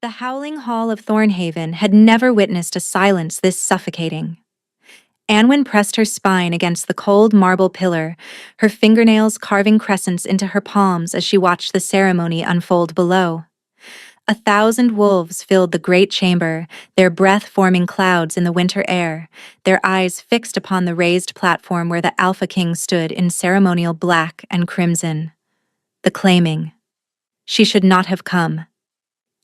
The howling hall of Thornhaven had never witnessed a silence this suffocating. Anwen pressed her spine against the cold marble pillar, her fingernails carving crescents into her palms as she watched the ceremony unfold below. 1,000 wolves filled the great chamber, their breath forming clouds in the winter air, their eyes fixed upon the raised platform where the Alpha King stood in ceremonial black and crimson. The claiming. She should not have come.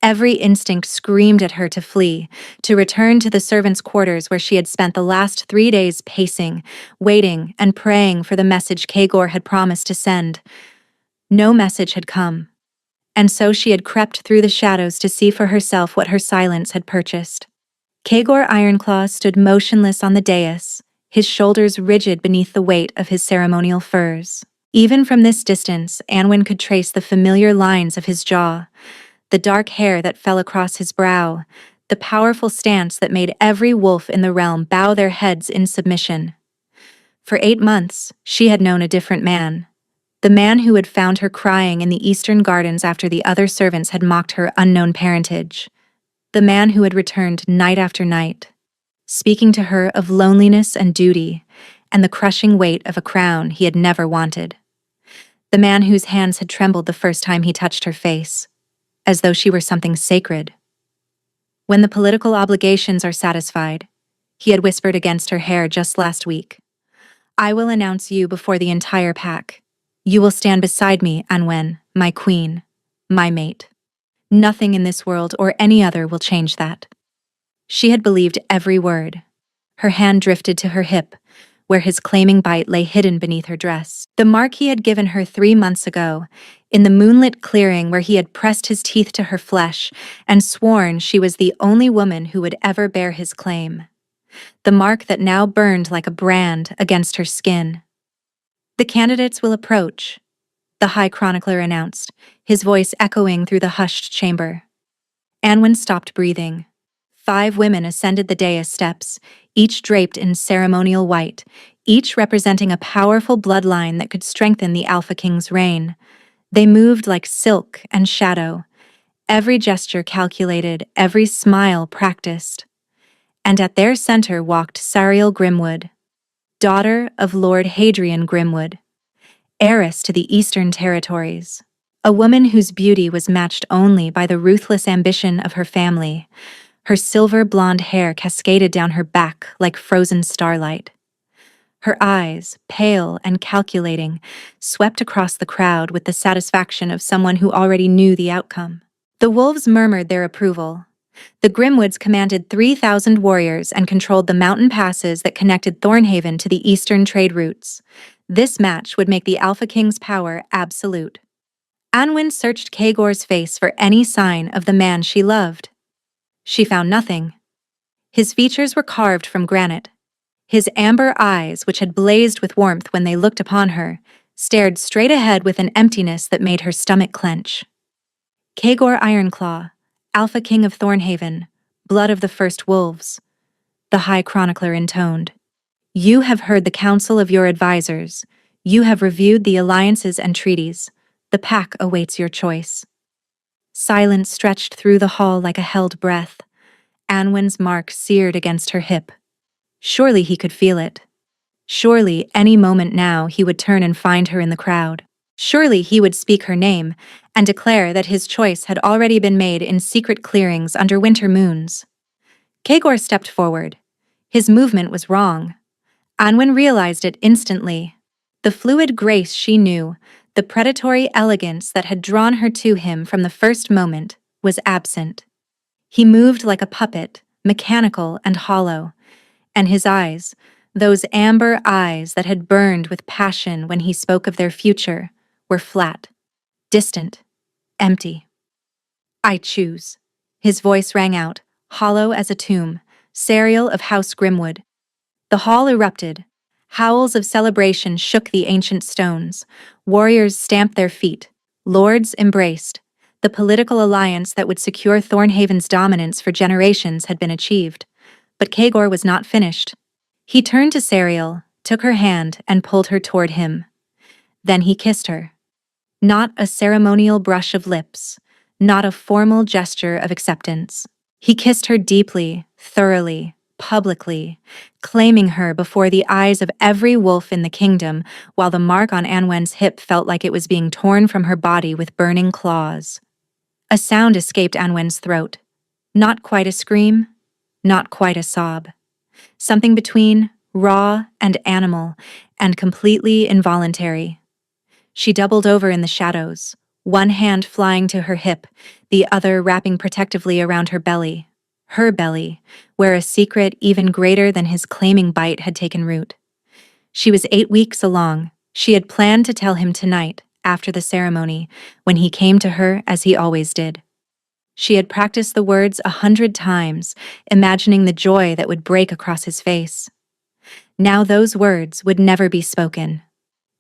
Every instinct screamed at her to flee, to return to the servants' quarters where she had spent the last 3 days pacing, waiting, and praying for the message Kagor had promised to send. No message had come, and so she had crept through the shadows to see for herself what her silence had purchased. Kagor Ironclaw stood motionless on the dais, his shoulders rigid beneath the weight of his ceremonial furs. Even from this distance, Anwen could trace the familiar lines of his jaw, the dark hair that fell across his brow, the powerful stance that made every wolf in the realm bow their heads in submission. For 8 months, she had known a different man. The man who had found her crying in the eastern gardens after the other servants had mocked her unknown parentage. The man who had returned night after night, speaking to her of loneliness and duty, and the crushing weight of a crown he had never wanted. The man whose hands had trembled the first time he touched her face, as though she were something sacred. When the political obligations are satisfied, he had whispered against her hair just last week, I will announce you before the entire pack. You will stand beside me, Anwen, my queen, my mate. Nothing in this world or any other will change that. She had believed every word. Her hand drifted to her hip, where his claiming bite lay hidden beneath her dress. The mark he had given her 3 months ago, in the moonlit clearing where he had pressed his teeth to her flesh and sworn she was the only woman who would ever bear his claim. The mark that now burned like a brand against her skin. The candidates will approach, the High Chronicler announced, his voice echoing through the hushed chamber. Anwen stopped breathing. 5 women ascended the dais steps, each draped in ceremonial white, each representing a powerful bloodline that could strengthen the Alpha King's reign. They moved like silk and shadow, every gesture calculated, every smile practiced. And at their center walked Sariel Grimwood, daughter of Lord Hadrian Grimwood, heiress to the Eastern Territories, a woman whose beauty was matched only by the ruthless ambition of her family. Her silver blonde hair cascaded down her back like frozen starlight. Her eyes, pale and calculating, swept across the crowd with the satisfaction of someone who already knew the outcome. The wolves murmured their approval. The Grimwoods commanded 3,000 warriors and controlled the mountain passes that connected Thornhaven to the eastern trade routes. This match would make the Alpha King's power absolute. Anwen searched Kagor's face for any sign of the man she loved. She found nothing. His features were carved from granite. His amber eyes, which had blazed with warmth when they looked upon her, stared straight ahead with an emptiness that made her stomach clench. Kagor Ironclaw, Alpha King of Thornhaven, blood of the first wolves, the High Chronicler intoned. You have heard the counsel of your advisors. You have reviewed the alliances and treaties. The pack awaits your choice. Silence stretched through the hall like a held breath. Anwen's mark seared against her hip. Surely he could feel it. Surely, any moment now, he would turn and find her in the crowd. Surely he would speak her name and declare that his choice had already been made in secret clearings under winter moons. Kagor stepped forward. His movement was wrong. Anwen realized it instantly. The fluid grace she knew, the predatory elegance that had drawn her to him from the first moment, was absent. He moved like a puppet, mechanical and hollow, and his eyes, those amber eyes that had burned with passion when he spoke of their future, were flat, distant, empty. I choose. His voice rang out, hollow as a tomb, Sariel of House Grimwood. The hall erupted. Howls of celebration shook the ancient stones. Warriors stamped their feet. Lords embraced. The political alliance that would secure Thornhaven's dominance for generations had been achieved. But Kagor was not finished. He turned to Sariel, took her hand, and pulled her toward him. Then he kissed her. Not a ceremonial brush of lips, not a formal gesture of acceptance. He kissed her deeply, thoroughly, publicly, claiming her before the eyes of every wolf in the kingdom, while the mark on Anwen's hip felt like it was being torn from her body with burning claws. A sound escaped Anwen's throat. Not quite a scream, not quite a sob. Something between raw and animal, and completely involuntary. She doubled over in the shadows, one hand flying to her hip, the other wrapping protectively around her belly, where a secret even greater than his claiming bite had taken root. She was 8 weeks along. She had planned to tell him tonight, after the ceremony, when he came to her as he always did. She had practiced the words 100 times, imagining the joy that would break across his face. Now those words would never be spoken.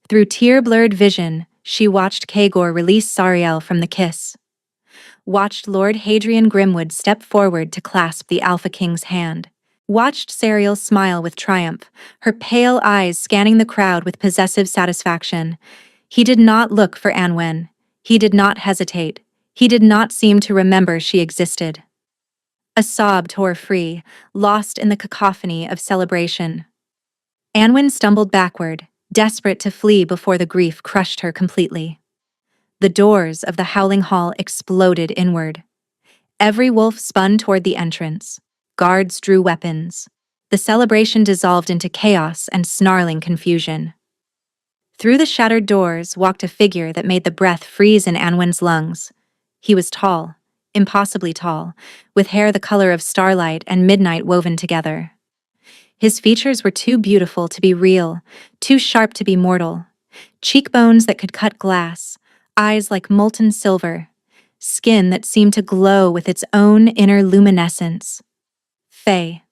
Through tear-blurred vision, she watched Kagor release Sariel from the kiss. Watched Lord Hadrian Grimwood step forward to clasp the Alpha King's hand. Watched Sariel smile with triumph, her pale eyes scanning the crowd with possessive satisfaction. He did not look for Anwen. He did not hesitate. He did not seem to remember she existed. A sob tore free, lost in the cacophony of celebration. Anwen stumbled backward, desperate to flee before the grief crushed her completely. The doors of the Howling Hall exploded inward. Every wolf spun toward the entrance. Guards drew weapons. The celebration dissolved into chaos and snarling confusion. Through the shattered doors walked a figure that made the breath freeze in Anwen's lungs. He was tall, impossibly tall, with hair the color of starlight and midnight woven together. His features were too beautiful to be real, too sharp to be mortal. Cheekbones that could cut glass, eyes like molten silver, skin that seemed to glow with its own inner luminescence. Fae.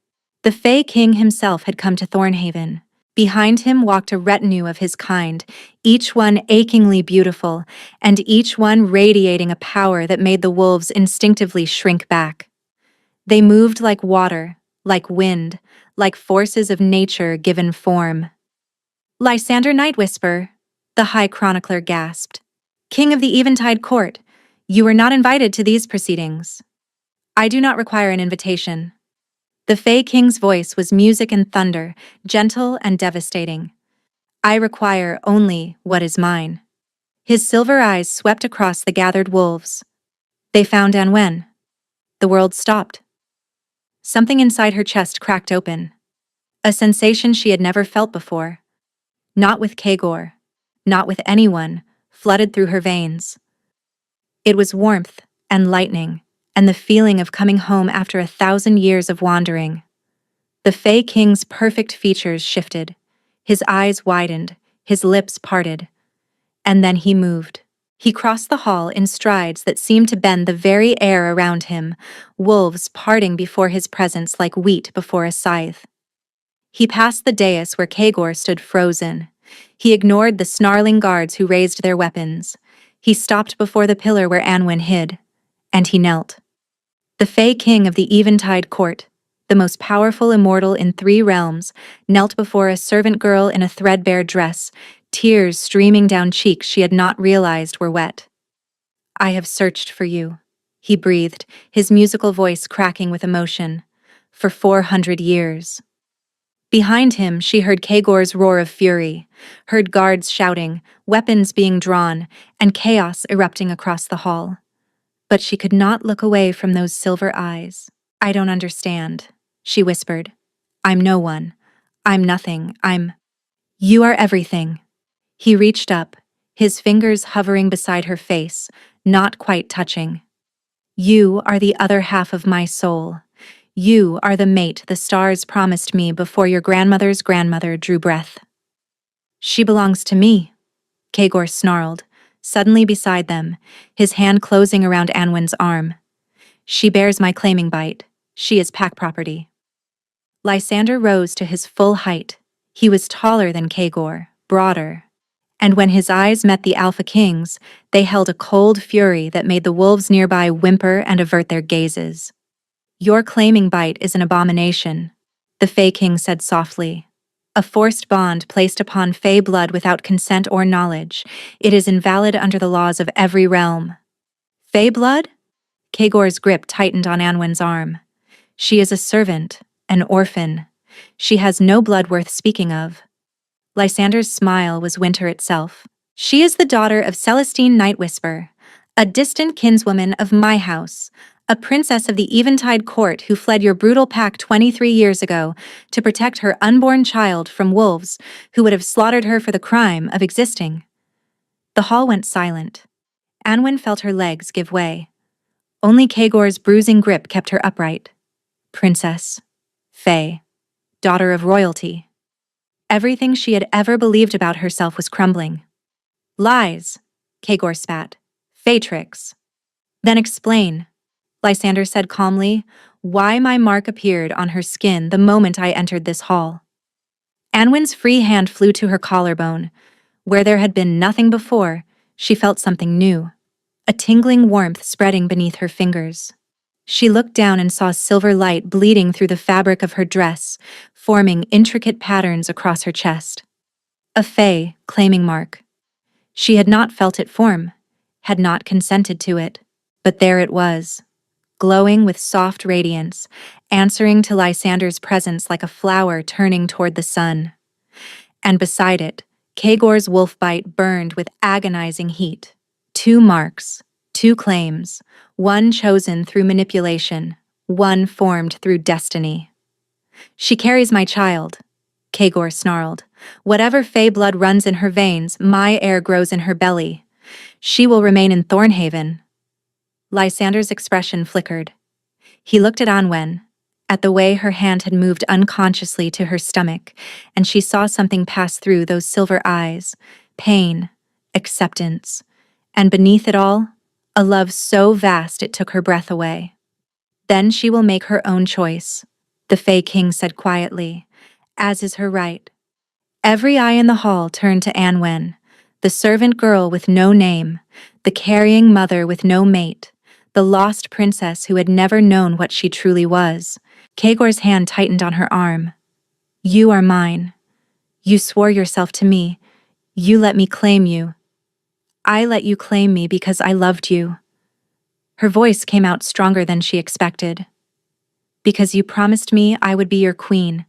The Fae King himself had come to Thornhaven. Behind him walked a retinue of his kind, each one achingly beautiful, and each one radiating a power that made the wolves instinctively shrink back. They moved like water, like wind, like forces of nature given form. Lysander Nightwhisper, the High Chronicler gasped. King of the Eventide Court, you were not invited to these proceedings. I do not require an invitation. The Fae King's voice was music and thunder, gentle and devastating. I require only what is mine. His silver eyes swept across the gathered wolves. They found Anwen. The world stopped. Something inside her chest cracked open. A sensation she had never felt before. Not with Kagor, not with anyone, flooded through her veins. It was warmth and lightning, and the feeling of coming home after 1,000 years of wandering. The Fae King's perfect features shifted. His eyes widened, his lips parted. And then he moved. He crossed the hall in strides that seemed to bend the very air around him, wolves parting before his presence like wheat before a scythe. He passed the dais where Kagor stood frozen. He ignored the snarling guards who raised their weapons. He stopped before the pillar where Anwen hid, and he knelt. The Fae King of the Eventide Court, the most powerful immortal in 3 realms, knelt before a servant girl in a threadbare dress, tears streaming down cheeks she had not realized were wet. I have searched for you, he breathed, his musical voice cracking with emotion. For 400 years. Behind him, she heard Kagor's roar of fury, heard guards shouting, weapons being drawn, and chaos erupting across the hall. But she could not look away from those silver eyes. I don't understand, she whispered. I'm no one. I'm nothing. You are everything. He reached up, his fingers hovering beside her face, not quite touching. You are the other half of my soul. You are the mate the stars promised me before your grandmother's grandmother drew breath. She belongs to me, Kagor snarled, suddenly beside them, his hand closing around Anwen's arm. She bears my claiming bite. She is pack property. Lysander rose to his full height. He was taller than Kagor, broader. And when his eyes met the Alpha King's, they held a cold fury that made the wolves nearby whimper and avert their gazes. Your claiming bite is an abomination, the Fae King said softly. A forced bond placed upon Fae blood without consent or knowledge. It is invalid under the laws of every realm. Fae blood? Kagor's grip tightened on Anwen's arm. She is a servant, an orphan. She has no blood worth speaking of. Lysander's smile was winter itself. She is the daughter of Celestine Nightwhisper, a distant kinswoman of my house, a princess of the Eventide court who fled your brutal pack 23 years ago to protect her unborn child from wolves who would have slaughtered her for the crime of existing. The hall went silent. Anwen felt her legs give way. Only Kagor's bruising grip kept her upright. Princess. Fae. Daughter of royalty. Everything she had ever believed about herself was crumbling. Lies, Kagor spat. Fae tricks. Then explain, Lysander said calmly, why my mark appeared on her skin the moment I entered this hall. Anwen's free hand flew to her collarbone. Where there had been nothing before, she felt something new, a tingling warmth spreading beneath her fingers. She looked down and saw silver light bleeding through the fabric of her dress, forming intricate patterns across her chest. A Fae claiming mark. She had not felt it form, had not consented to it, but there it was, glowing with soft radiance, answering to Lysander's presence like a flower turning toward the sun. And beside it, Kagor's wolf bite burned with agonizing heat. 2 marks, 2 claims, one chosen through manipulation, one formed through destiny. She carries my child, Kagor snarled. Whatever Fae blood runs in her veins, my air grows in her belly. She will remain in Thornhaven. Lysander's expression flickered. He looked at Anwen, at the way her hand had moved unconsciously to her stomach, and she saw something pass through those silver eyes, pain, acceptance, and beneath it all, a love so vast it took her breath away. Then she will make her own choice, the Fae King said quietly, as is her right. Every eye in the hall turned to Anwen, the servant girl with no name, the carrying mother with no mate, the lost princess who had never known what she truly was. Kagor's hand tightened on her arm. You are mine. You swore yourself to me. You let me claim you. I let you claim me because I loved you. Her voice came out stronger than she expected. Because you promised me I would be your queen.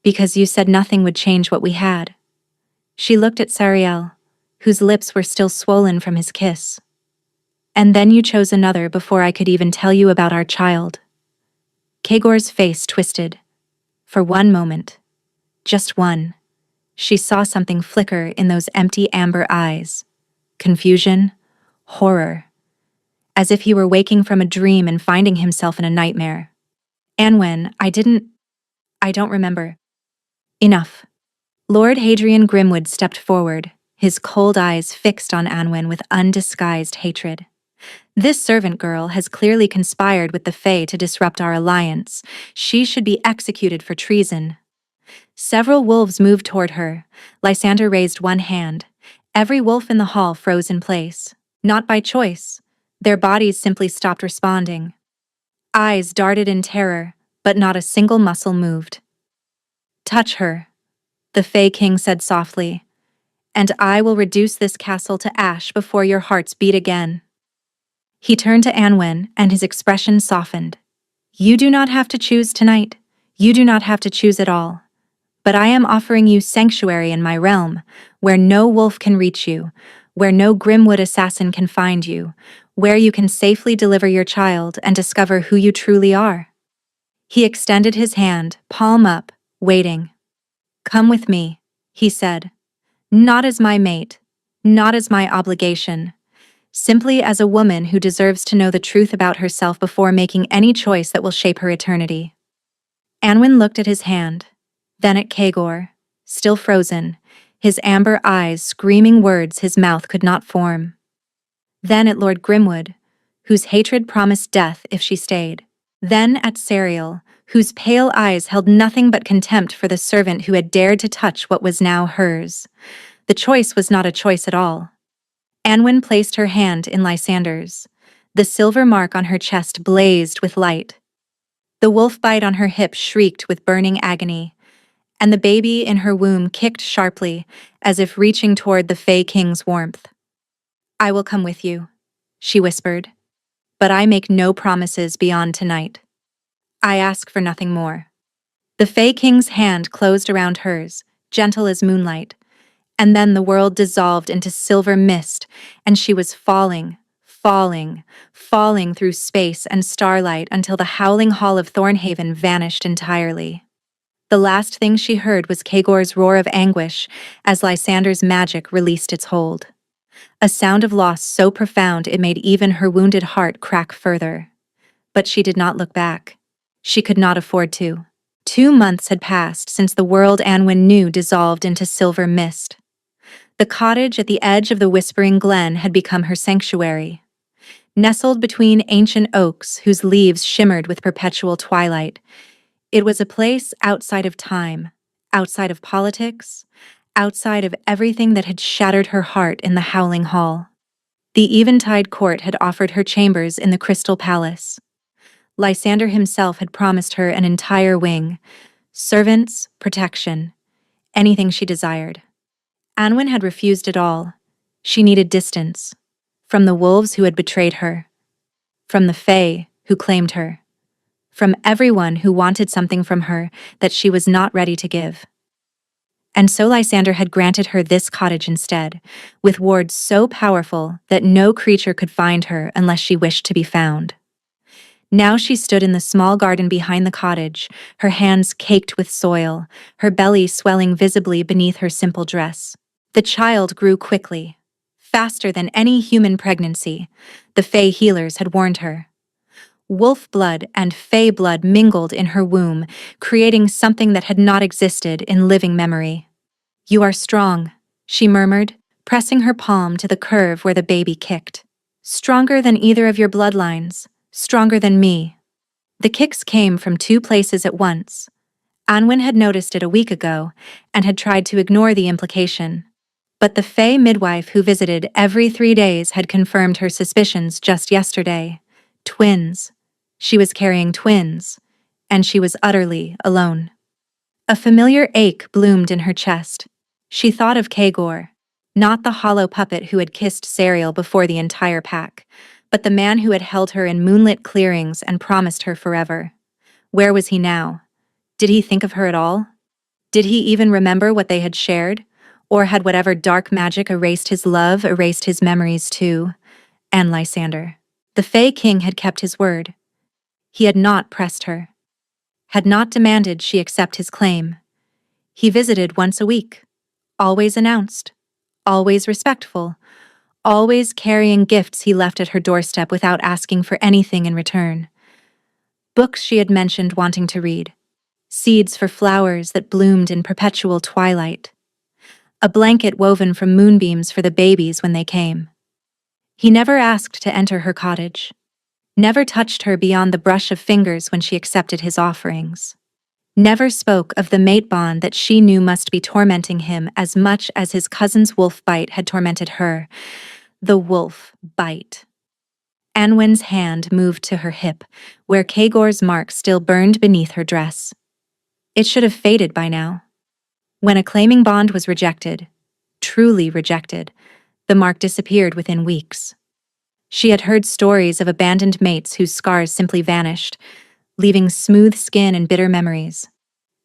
Because you said nothing would change what we had. She looked at Sariel, whose lips were still swollen from his kiss. And then you chose another before I could even tell you about our child. Kagor's face twisted. For one moment, just one, she saw something flicker in those empty amber eyes. Confusion, horror, as if he were waking from a dream and finding himself in a nightmare. Anwen, I don't remember. Enough. Lord Hadrian Grimwood stepped forward, his cold eyes fixed on Anwen with undisguised hatred. This servant girl has clearly conspired with the Fae to disrupt our alliance. She should be executed for treason. Several wolves moved toward her. Lysander raised one hand. Every wolf in the hall froze in place. Not by choice. Their bodies simply stopped responding. Eyes darted in terror, but not a single muscle moved. Touch her, the Fae King said softly, and I will reduce this castle to ash before your hearts beat again. He turned to Anwen, and his expression softened. You do not have to choose tonight. You do not have to choose at all. But I am offering you sanctuary in my realm, where no wolf can reach you, where no Grimwood assassin can find you, where you can safely deliver your child and discover who you truly are. He extended his hand, palm up, waiting. Come with me, he said. Not as my mate, not as my obligation, simply as a woman who deserves to know the truth about herself before making any choice that will shape her eternity. Anwen looked at his hand, then at Kagor, still frozen, his amber eyes screaming words his mouth could not form. Then at Lord Grimwood, whose hatred promised death if she stayed. Then at Sariel, whose pale eyes held nothing but contempt for the servant who had dared to touch what was now hers. The choice was not a choice at all. Anwen placed her hand in Lysander's. The silver mark on her chest blazed with light. The wolf bite on her hip shrieked with burning agony, and the baby in her womb kicked sharply, as if reaching toward the Fae King's warmth. I will come with you, she whispered. but I make no promises beyond tonight. I ask for nothing more." The Fey King's hand closed around hers, gentle as moonlight, and then the world dissolved into silver mist, and she was falling, falling, falling through space and starlight until the howling hall of Thornhaven vanished entirely. The last thing she heard was Kagor's roar of anguish as Lysander's magic released its hold. A sound of loss so profound it made even her wounded heart crack further. But she did not look back. She could not afford to. 2 months had passed since the world Anwen knew dissolved into silver mist. The cottage at the edge of the Whispering Glen had become her sanctuary. Nestled between ancient oaks whose leaves shimmered with perpetual twilight, it was a place outside of time, outside of politics, outside of everything that had shattered her heart in the Howling Hall. The Eventide Court had offered her chambers in the Crystal Palace. Lysander himself had promised her an entire wing, servants, protection, anything she desired. Anwen had refused it all. She needed distance. From the wolves who had betrayed her. From the Fae who claimed her. From everyone who wanted something from her that she was not ready to give. And so Lysander had granted her this cottage instead, with wards so powerful that no creature could find her unless she wished to be found. Now she stood in the small garden behind the cottage, her hands caked with soil, her belly swelling visibly beneath her simple dress. The child grew quickly, faster than any human pregnancy, the Fae healers had warned her. Wolf blood and Fae blood mingled in her womb, creating something that had not existed in living memory. "You are strong," she murmured, pressing her palm to the curve where the baby kicked. "Stronger than either of your bloodlines, stronger than me." The kicks came from 2 places at once. Anwen had noticed it a week ago and had tried to ignore the implication. But the Fae midwife who visited every 3 days had confirmed her suspicions just yesterday. Twins. She was carrying twins, and she was utterly alone. A familiar ache bloomed in her chest. She thought of Kagor, not the hollow puppet who had kissed Sariel before the entire pack, but the man who had held her in moonlit clearings and promised her forever. Where was he now? Did he think of her at all? Did he even remember what they had shared? Or had whatever dark magic erased his love, erased his memories too? And Lysander. The Fae King had kept his word. He had not pressed her. Had not demanded she accept his claim. He visited once a week. Always announced. Always respectful. Always carrying gifts he left at her doorstep without asking for anything in return. Books she had mentioned wanting to read. Seeds for flowers that bloomed in perpetual twilight. A blanket woven from moonbeams for the babies when they came. He never asked to enter her cottage. Never touched her beyond the brush of fingers when she accepted his offerings. Never spoke of the mate bond that she knew must be tormenting him as much as his cousin's wolf bite had tormented her. The wolf bite. Anwen's hand moved to her hip, where Kagor's mark still burned beneath her dress. It should have faded by now. When a claiming bond was rejected, truly rejected, the mark disappeared within weeks. She had heard stories of abandoned mates whose scars simply vanished, leaving smooth skin and bitter memories.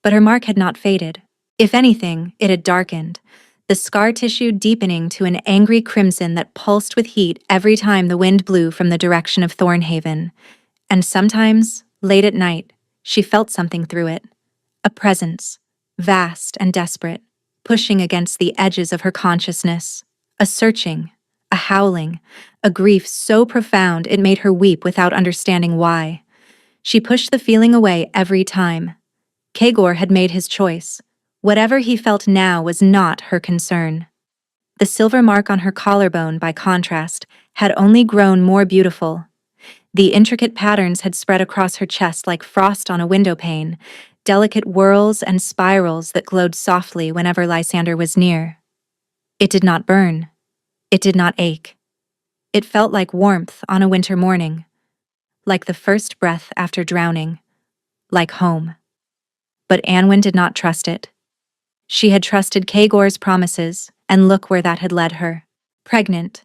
But her mark had not faded. If anything, it had darkened, the scar tissue deepening to an angry crimson that pulsed with heat every time the wind blew from the direction of Thornhaven. And sometimes, late at night, she felt something through it. A presence, vast and desperate, pushing against the edges of her consciousness. A searching, a howling, a grief so profound it made her weep without understanding why. She pushed the feeling away every time. Kagor had made his choice. Whatever he felt now was not her concern. The silver mark on her collarbone, by contrast, had only grown more beautiful. The intricate patterns had spread across her chest like frost on a windowpane, delicate whorls and spirals that glowed softly whenever Lysander was near. It did not burn. It did not ache. It felt like warmth on a winter morning, like the first breath after drowning, like home. But Anwen did not trust it. She had trusted Kagor's promises, and look where that had led her. Pregnant,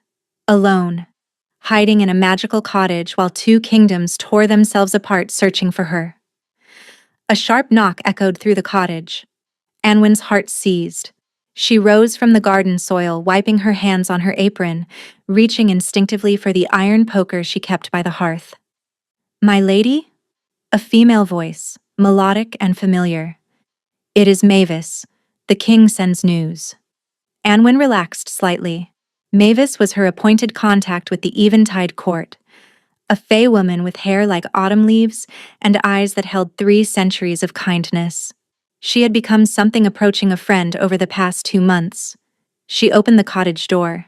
alone, hiding in a magical cottage while two kingdoms tore themselves apart searching for her. A sharp knock echoed through the cottage. Anwen's heart seized. She rose from the garden soil, wiping her hands on her apron, reaching instinctively for the iron poker she kept by the hearth. "My lady?" A female voice, melodic and familiar. "It is Mavis. The king sends news." Anwen relaxed slightly. Mavis was her appointed contact with the Eventide court, a fey woman with hair like autumn leaves and eyes that held 3 centuries of kindness. She had become something approaching a friend over the past 2 months. She opened the cottage door.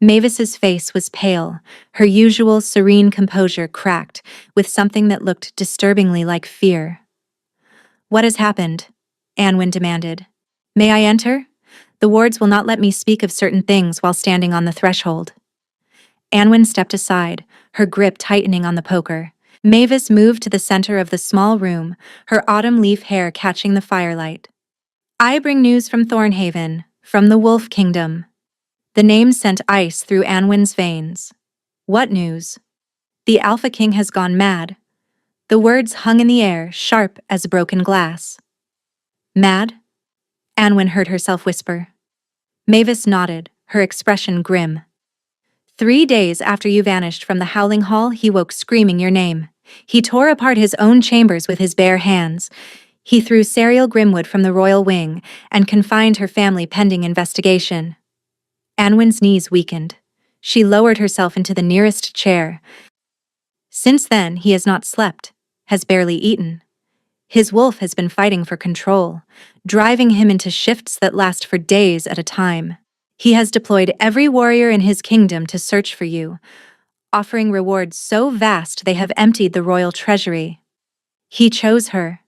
Mavis's face was pale, her usual serene composure cracked with something that looked disturbingly like fear. "What has happened?" Anwen demanded. "May I enter? The wards will not let me speak of certain things while standing on the threshold." Anwen stepped aside, her grip tightening on the poker. Mavis moved to the center of the small room, her autumn leaf hair catching the firelight. "I bring news from Thornhaven, from the Wolf Kingdom." The name sent ice through Anwen's veins. "What news?" "The Alpha King has gone mad." The words hung in the air, sharp as broken glass. "Mad?" Anwen heard herself whisper. Mavis nodded, her expression grim. 3 days after you vanished from the Howling Hall, he woke screaming your name. He tore apart his own chambers with his bare hands. He threw Serial Grimwood from the royal wing and confined her family pending investigation. Anwen's knees weakened. She lowered herself into the nearest chair. Since then, he has not slept, has barely eaten. His wolf has been fighting for control, driving him into shifts that last for days at a time. He has deployed every warrior in his kingdom to search for you, offering rewards so vast they have emptied the royal treasury. He chose her,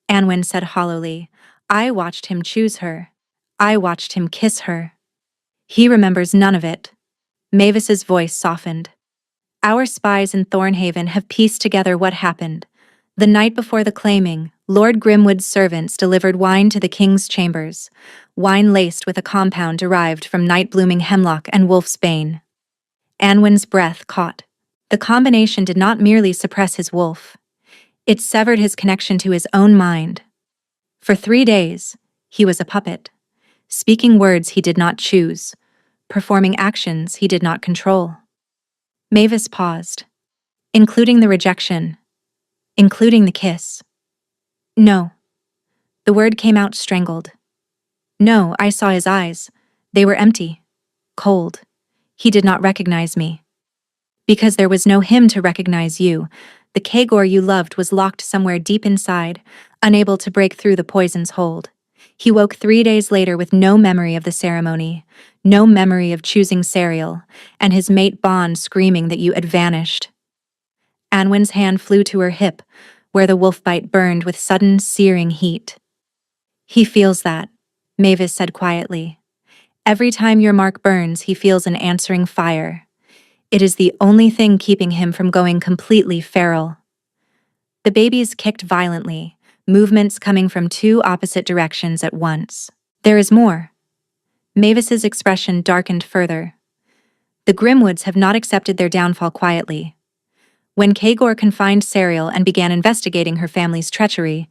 Anwen said hollowly. I watched him choose her. I watched him kiss her. He remembers none of it. Mavis's voice softened. Our spies in Thornhaven have pieced together what happened. The night before the claiming, Lord Grimwood's servants delivered wine to the king's chambers, wine laced with a compound derived from night-blooming hemlock and wolf's bane. Anwen's breath caught. The combination did not merely suppress his wolf. It severed his connection to his own mind. For 3 days, he was a puppet, speaking words he did not choose, performing actions he did not control. Mavis paused, including the rejection, including the kiss. No. The word came out strangled. No, I saw his eyes. They were empty, cold. He did not recognize me. Because there was no him to recognize you, the Kagor you loved was locked somewhere deep inside, unable to break through the poison's hold. He woke 3 days later with no memory of the ceremony, no memory of choosing Serial, and his mate Bond screaming that you had vanished. Anwen's hand flew to her hip, where the wolf bite burned with sudden, searing heat. He feels that, Mavis said quietly. Every time your mark burns, he feels an answering fire. It is the only thing keeping him from going completely feral. The babies kicked violently, movements coming from 2 opposite directions at once. There is more. Mavis's expression darkened further. The Grimwoods have not accepted their downfall quietly. When Kagor confined Serial and began investigating her family's treachery,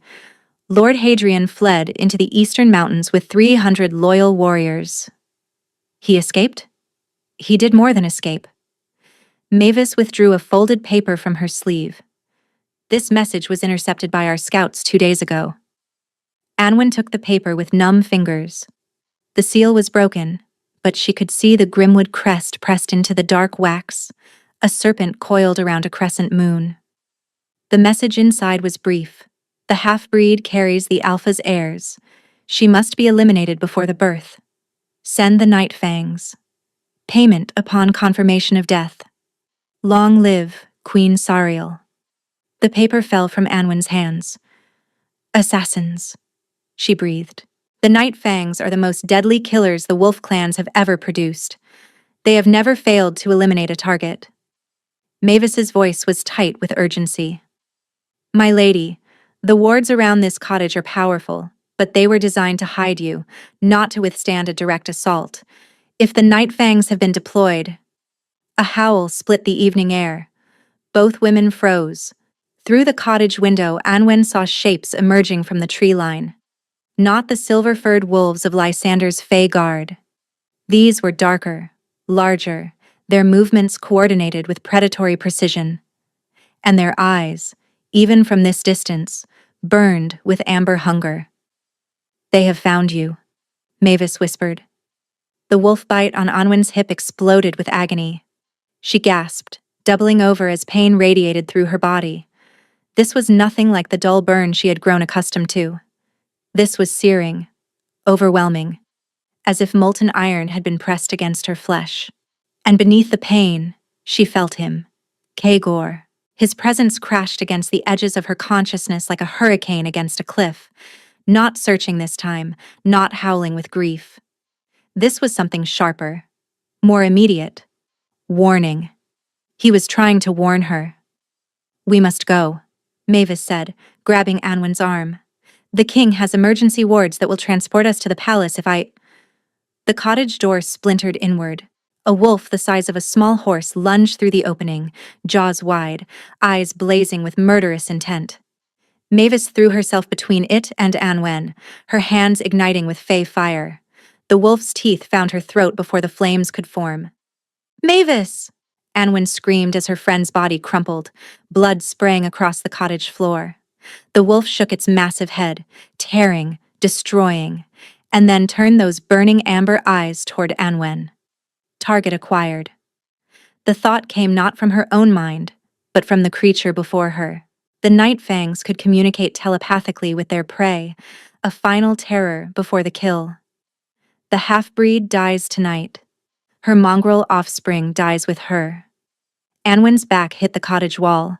Lord Hadrian fled into the eastern mountains with 300 loyal warriors. He escaped? He did more than escape. Mavis withdrew a folded paper from her sleeve. This message was intercepted by our scouts 2 days ago. Anwen took the paper with numb fingers. The seal was broken, but she could see the Grimwood crest pressed into the dark wax, a serpent coiled around a crescent moon. The message inside was brief. The half-breed carries the Alpha's heirs. She must be eliminated before the birth. Send the Night Fangs. Payment upon confirmation of death. Long live Queen Sariel. The paper fell from Anwen's hands. Assassins, she breathed. The Night Fangs are the most deadly killers the wolf clans have ever produced. They have never failed to eliminate a target. Mavis's voice was tight with urgency. My lady, the wards around this cottage are powerful, but they were designed to hide you, not to withstand a direct assault. If the Night Fangs have been deployed, A howl split the evening air. Both women froze. Through the cottage window, Anwen saw shapes emerging from the tree line. Not the silver-furred wolves of Lysander's Fey Guard. These were darker, larger, their movements coordinated with predatory precision. And their eyes, even from this distance, burned with amber hunger. "They have found you," Mavis whispered. The wolf bite on Anwen's hip exploded with agony. She gasped, doubling over as pain radiated through her body. This was nothing like the dull burn she had grown accustomed to. This was searing, overwhelming, as if molten iron had been pressed against her flesh. And beneath the pain, she felt him, Kagor. His presence crashed against the edges of her consciousness like a hurricane against a cliff, not searching this time, not howling with grief. This was something sharper, more immediate. Warning. He was trying to warn her. "We must go," Mavis said, grabbing Anwen's arm. "The king has emergency wards that will transport us to the palace if I—" The cottage door splintered inward. A wolf the size of a small horse lunged through the opening, jaws wide, eyes blazing with murderous intent. Mavis threw herself between it and Anwen, her hands igniting with fey fire. The wolf's teeth found her throat before the flames could form. "Mavis!" Anwen screamed as her friend's body crumpled, blood spraying across the cottage floor. The wolf shook its massive head, tearing, destroying, and then turned those burning amber eyes toward Anwen. Target acquired. The thought came not from her own mind, but from the creature before her. The Night Fangs could communicate telepathically with their prey, a final terror before the kill. The half-breed dies tonight. Her mongrel offspring dies with her. Anwen's back hit the cottage wall.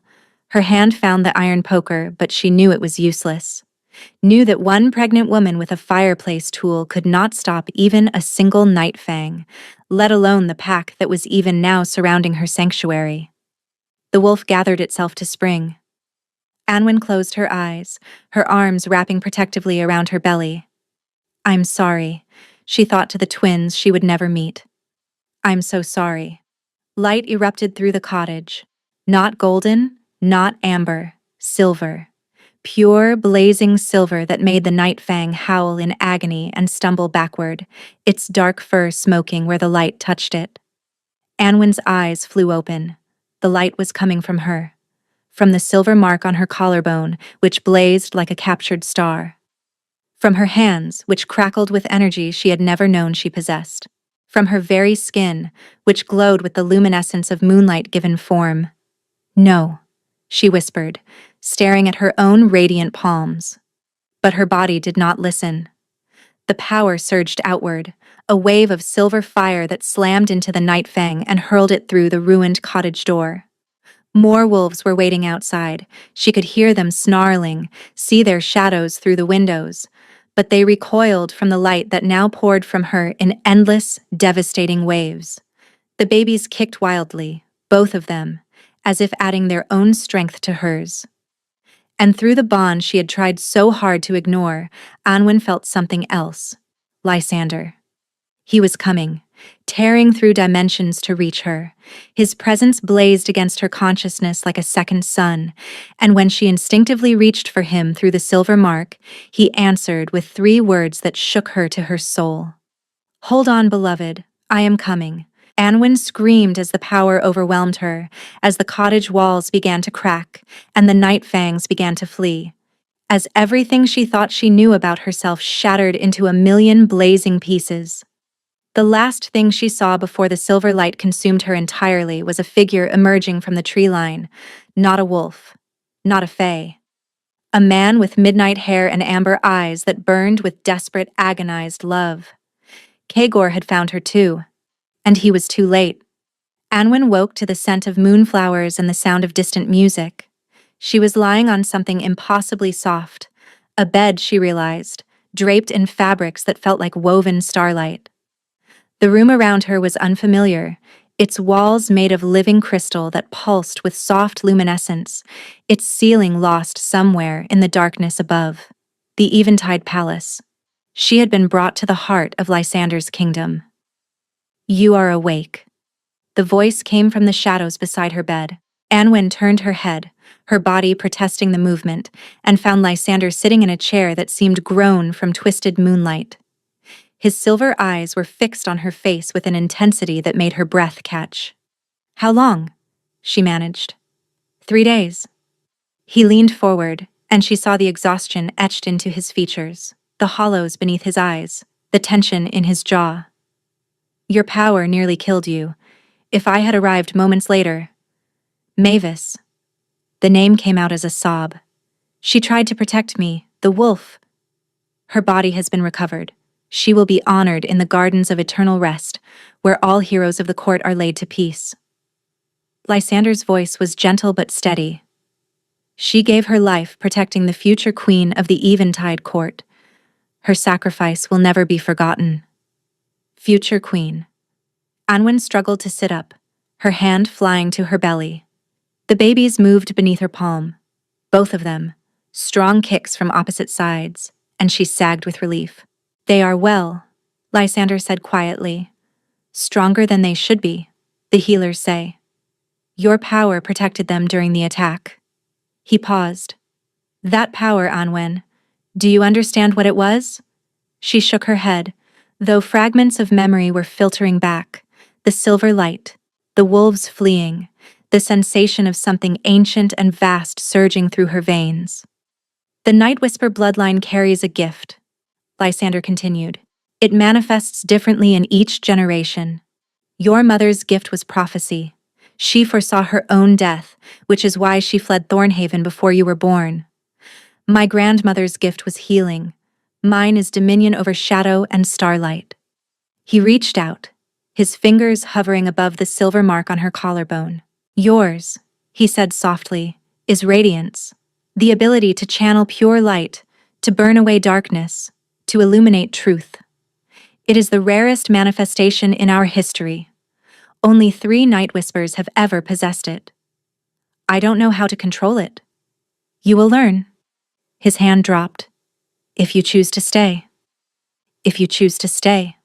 Her hand found the iron poker, but she knew it was useless. Knew that one pregnant woman with a fireplace tool could not stop even a single Night Fang, let alone the pack that was even now surrounding her sanctuary. The wolf gathered itself to spring. Anwen closed her eyes, her arms wrapping protectively around her belly. "I'm sorry," she thought to the twins she would never meet. "I'm so sorry." Light erupted through the cottage. Not golden, not amber, silver. Pure, blazing silver that made the Night Fang howl in agony and stumble backward, its dark fur smoking where the light touched it. Anwen's eyes flew open. The light was coming from her. From the silver mark on her collarbone, which blazed like a captured star. From her hands, which crackled with energy she had never known she possessed. From her very skin, which glowed with the luminescence of moonlight given form. "No," she whispered, staring at her own radiant palms. But her body did not listen. The power surged outward, a wave of silver fire that slammed into the Night Fang and hurled it through the ruined cottage door. More wolves were waiting outside. She could hear them snarling, see their shadows through the windows. But they recoiled from the light that now poured from her in endless, devastating waves. The babies kicked wildly, both of them, as if adding their own strength to hers. And through the bond she had tried so hard to ignore, Anwen felt something else. Lysander. He was coming, tearing through dimensions to reach her. His presence blazed against her consciousness like a second sun, and when she instinctively reached for him through the silver mark, he answered with 3 words that shook her to her soul. "Hold on, beloved, I am coming." Anwen screamed as the power overwhelmed her, as the cottage walls began to crack, and the Night Fangs began to flee. As everything she thought she knew about herself shattered into a million blazing pieces. The last thing she saw before the silver light consumed her entirely was a figure emerging from the tree line. Not a wolf. Not a fae. A man with midnight hair and amber eyes that burned with desperate, agonized love. Kagor had found her too. And he was too late. Anwen woke to the scent of moonflowers and the sound of distant music. She was lying on something impossibly soft. A bed, she realized, draped in fabrics that felt like woven starlight. The room around her was unfamiliar, its walls made of living crystal that pulsed with soft luminescence, its ceiling lost somewhere in the darkness above. The Eventide Palace. She had been brought to the heart of Lysander's kingdom. "You are awake." The voice came from the shadows beside her bed. Anwen turned her head, her body protesting the movement, and found Lysander sitting in a chair that seemed grown from twisted moonlight. His silver eyes were fixed on her face with an intensity that made her breath catch. "How long?" she managed. "3 days." He leaned forward, and she saw the exhaustion etched into his features, the hollows beneath his eyes, the tension in his jaw. "Your power nearly killed you. If I had arrived moments later..." "Mavis." The name came out as a sob. "She tried to protect me, the wolf." "Her body has been recovered. She will be honored in the gardens of eternal rest, where all heroes of the court are laid to peace." Lysander's voice was gentle but steady. "She gave her life protecting the future queen of the Eventide court. Her sacrifice will never be forgotten." Future queen. Anwen struggled to sit up, her hand flying to her belly. The babies moved beneath her palm. Both of them, strong kicks from opposite sides, and she sagged with relief. "They are well," Lysander said quietly. "Stronger than they should be, the healers say. Your power protected them during the attack." He paused. "That power, Anwen, do you understand what it was?" She shook her head, though fragments of memory were filtering back. The silver light, the wolves fleeing, the sensation of something ancient and vast surging through her veins. "The Night Whisper bloodline carries a gift," Lysander continued. "It manifests differently in each generation. Your mother's gift was prophecy. She foresaw her own death, which is why she fled Thornhaven before you were born. My grandmother's gift was healing. Mine is dominion over shadow and starlight." He reached out, his fingers hovering above the silver mark on her collarbone. "Yours," he said softly, "is radiance, the ability to channel pure light, to burn away darkness, to illuminate truth. It is the rarest manifestation in our history. Only 3 Night Whispers have ever possessed it. I don't know how to control it. You will learn." His hand dropped. "If you choose to stay." "If you choose to stay."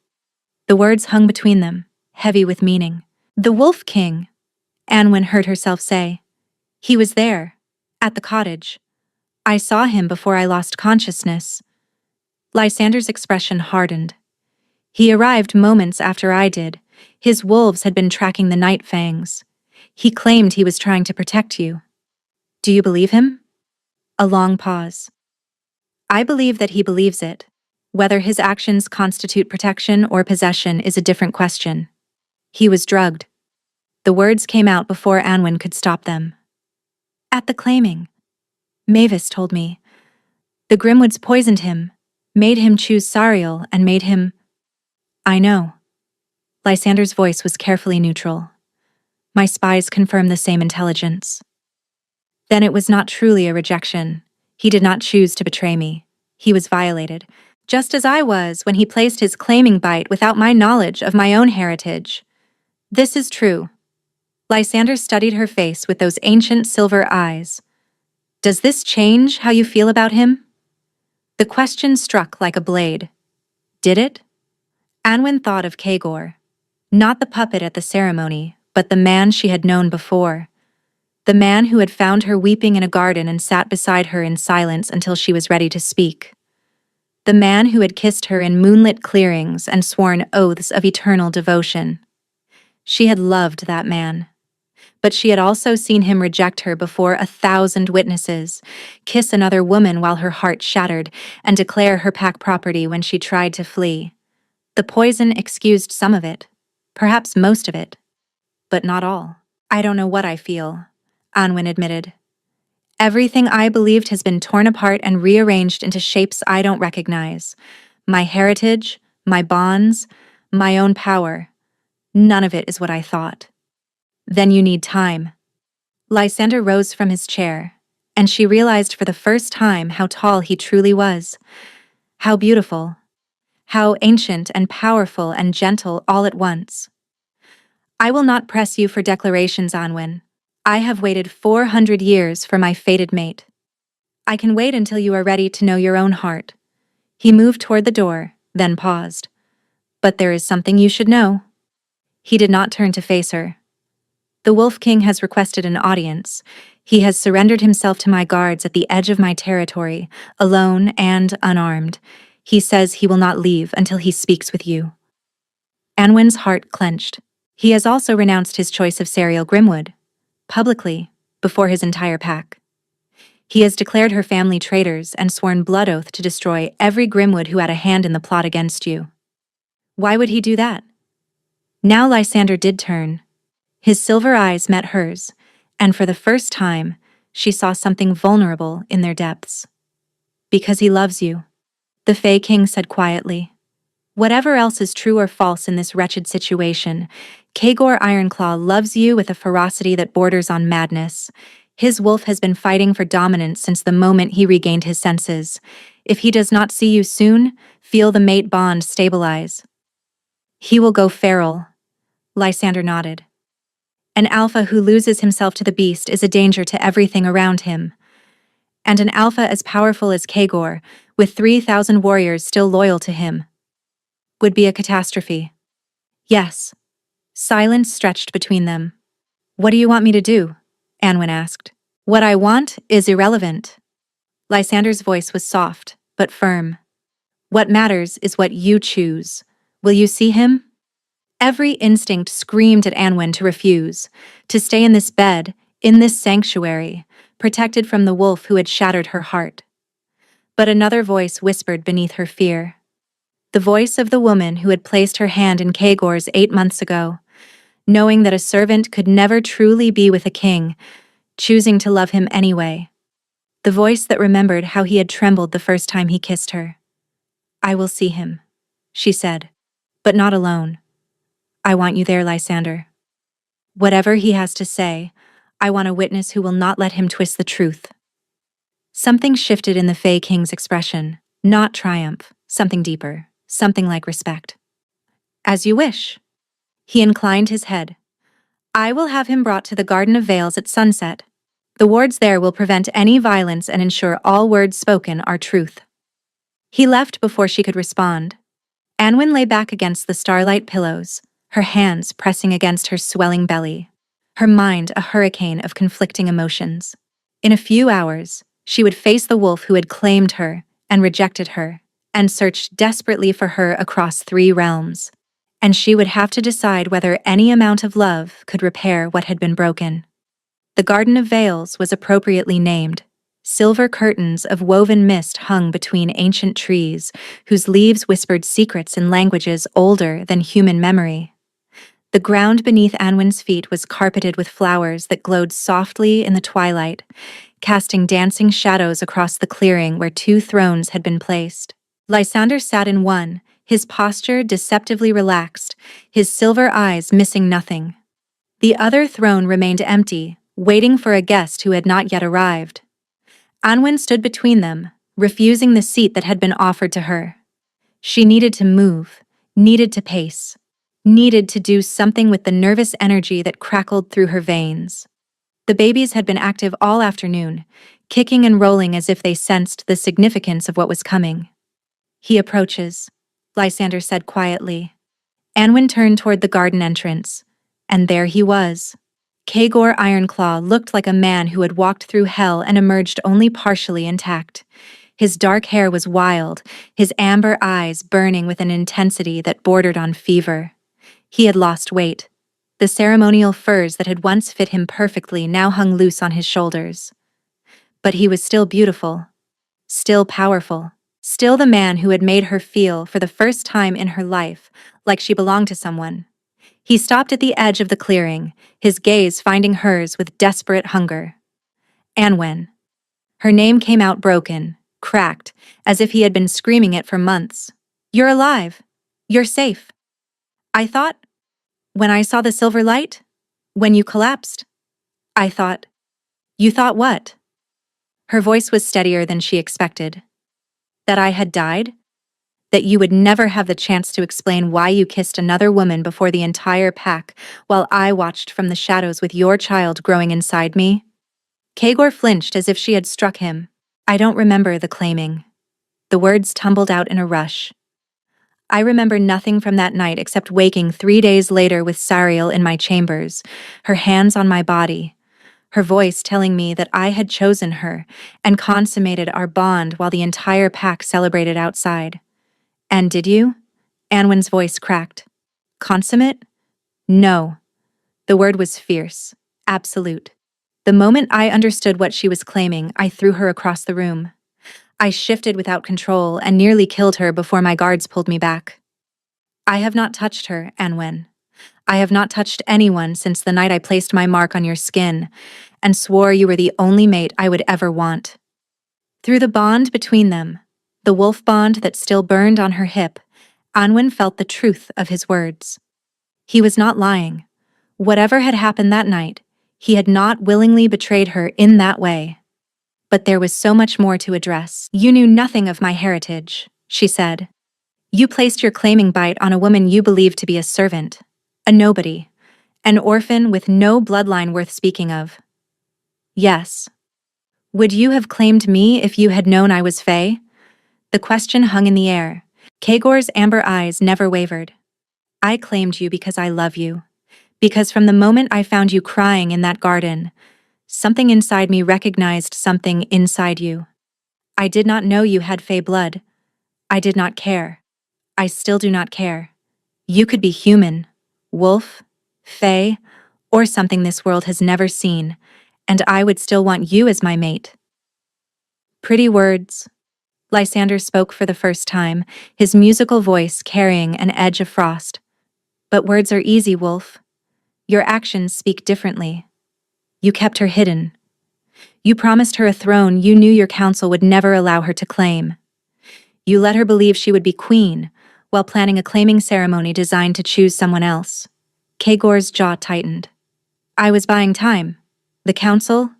The words hung between them, heavy with meaning. "The Wolf King," Anwen heard herself say. "He was there, at the cottage. I saw him before I lost consciousness." Lysander's expression hardened. "He arrived moments after I did. His wolves had been tracking the Night Fangs. He claimed he was trying to protect you. Do you believe him?" A long pause. "I believe that he believes it. Whether his actions constitute protection or possession is a different question. He was drugged." The words came out before Anwen could stop them. "At the claiming. Mavis told me. The Grimwoods poisoned him, made him choose Sariel, and made him..." "I know." Lysander's voice was carefully neutral. "My spies confirm the same intelligence." "Then it was not truly a rejection. He did not choose to betray me. He was violated, just as I was when he placed his claiming bite without my knowledge of my own heritage. This is true." Lysander studied her face with those ancient silver eyes. "Does this change how you feel about him?" The question struck like a blade. Did it? Anwen thought of Kagor. Not the puppet at the ceremony, but the man she had known before. The man who had found her weeping in a garden and sat beside her in silence until she was ready to speak. The man who had kissed her in moonlit clearings and sworn oaths of eternal devotion. She had loved that man. But she had also seen him reject her before 1,000 witnesses, kiss another woman while her heart shattered, and declare her pack property when she tried to flee. The poison excused some of it, perhaps most of it, but not all. "I don't know what I feel," Anwen admitted. "Everything I believed has been torn apart and rearranged into shapes I don't recognize. My heritage, my bonds, my own power. None of it is what I thought." "Then you need time." Lysander rose from his chair, and she realized for the first time how tall he truly was. How beautiful. How ancient and powerful and gentle all at once. "I will not press you for declarations, Anwen. I have waited 400 years for my fated mate. I can wait until you are ready to know your own heart." He moved toward the door, then paused. "But there is something you should know." He did not turn to face her. The Wolf King has requested an audience. He has surrendered himself to my guards at the edge of my territory, alone and unarmed. He says he will not leave until he speaks with you. Anwen's heart clenched. He has also renounced his choice of Serial Grimwood, publicly, before his entire pack. He has declared her family traitors and sworn blood oath to destroy every Grimwood who had a hand in the plot against you. Why would he do that? Now Lysander did turn. His silver eyes met hers, and for the first time, she saw something vulnerable in their depths. Because he loves you, the Fae King said quietly. Whatever else is true or false in this wretched situation, Kagor Ironclaw loves you with a ferocity that borders on madness. His wolf has been fighting for dominance since the moment he regained his senses. If he does not see you soon, feel the mate bond stabilize. He will go feral. Lysander nodded. An alpha who loses himself to the beast is a danger to everything around him. And an alpha as powerful as Kagor, with 3,000 warriors still loyal to him, would be a catastrophe. Yes. Silence stretched between them. What do you want me to do? Anwen asked. What I want is irrelevant. Lysander's voice was soft, but firm. What matters is what you choose. Will you see him? Every instinct screamed at Anwen to refuse, to stay in this bed, in this sanctuary, protected from the wolf who had shattered her heart. But another voice whispered beneath her fear. The voice of the woman who had placed her hand in Kagor's 8 months ago, knowing that a servant could never truly be with a king, choosing to love him anyway. The voice that remembered how he had trembled the first time he kissed her. I will see him, she said, but not alone. I want you there, Lysander. Whatever he has to say, I want a witness who will not let him twist the truth. Something shifted in the Fae King's expression, not triumph, something deeper, something like respect. As you wish. He inclined his head. I will have him brought to the Garden of Veils at sunset. The wards there will prevent any violence and ensure all words spoken are truth. He left before she could respond. Anwen lay back against the starlight pillows, her hands pressing against her swelling belly, her mind a hurricane of conflicting emotions. In a few hours, she would face the wolf who had claimed her and rejected her, and searched desperately for her across 3 realms. And she would have to decide whether any amount of love could repair what had been broken. The Garden of Veils was appropriately named. Silver curtains of woven mist hung between ancient trees, whose leaves whispered secrets in languages older than human memory. The ground beneath Anwen's feet was carpeted with flowers that glowed softly in the twilight, casting dancing shadows across the clearing where 2 thrones had been placed. Lysander sat in one, his posture deceptively relaxed, his silver eyes missing nothing. The other throne remained empty, waiting for a guest who had not yet arrived. Anwen stood between them, refusing the seat that had been offered to her. She needed to move, needed to pace, needed to do something with the nervous energy that crackled through her veins. The babies had been active all afternoon, kicking and rolling as if they sensed the significance of what was coming. He approaches, Lysander said quietly. Anwen turned toward the garden entrance, and there he was. Kagor Ironclaw looked like a man who had walked through hell and emerged only partially intact. His dark hair was wild, his amber eyes burning with an intensity that bordered on fever. He had lost weight. The ceremonial furs that had once fit him perfectly now hung loose on his shoulders. But he was still beautiful, still powerful, still the man who had made her feel, for the first time in her life, like she belonged to someone. He stopped at the edge of the clearing, his gaze finding hers with desperate hunger. Anwen. Her name came out broken, cracked, as if he had been screaming it for months. You're alive. You're safe. I thought, when I saw the silver light, when you collapsed, I thought, you thought what? Her voice was steadier than she expected. That I had died? That you would never have the chance to explain why you kissed another woman before the entire pack, while I watched from the shadows with your child growing inside me? Kagor flinched as if she had struck him. I don't remember the claiming. The words tumbled out in a rush. I remember nothing from that night except waking 3 days later with Sariel in my chambers, her hands on my body, her voice telling me that I had chosen her and consummated our bond while the entire pack celebrated outside. And did you? Anwen's voice cracked. Consummate? No. The word was fierce, absolute. The moment I understood what she was claiming, I threw her across the room. I shifted without control and nearly killed her before my guards pulled me back. I have not touched her, Anwen. I have not touched anyone since the night I placed my mark on your skin and swore you were the only mate I would ever want. Through the bond between them, the wolf bond that still burned on her hip, Anwen felt the truth of his words. He was not lying. Whatever had happened that night, he had not willingly betrayed her in that way. But there was so much more to address. You knew nothing of my heritage, she said. You placed your claiming bite on a woman you believed to be a servant, a nobody, an orphan with no bloodline worth speaking of. Yes. Would you have claimed me if you had known I was Fae? The question hung in the air. Kagor's amber eyes never wavered. I claimed you because I love you. Because from the moment I found you crying in that garden, something inside me recognized something inside you. I did not know you had Fae blood. I did not care. I still do not care. You could be human, wolf, Fae, or something this world has never seen, and I would still want you as my mate. Pretty words. Lysander spoke for the first time, his musical voice carrying an edge of frost. But words are easy, Wolf. Your actions speak differently. You kept her hidden. You promised her a throne you knew your council would never allow her to claim. You let her believe she would be queen, while planning a claiming ceremony designed to choose someone else. Kagor's jaw tightened. I was buying time. The council?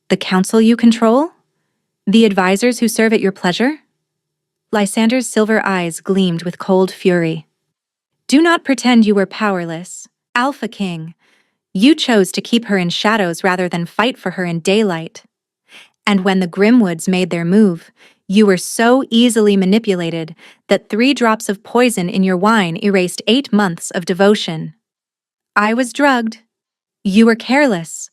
The council you control? The advisors who serve at your pleasure? Lysander's silver eyes gleamed with cold fury. Do not pretend you were powerless. Alpha King. You chose to keep her in shadows rather than fight for her in daylight. And when the Grimwoods made their move, you were so easily manipulated that 3 drops of poison in your wine erased 8 months of devotion. I was drugged. You were careless.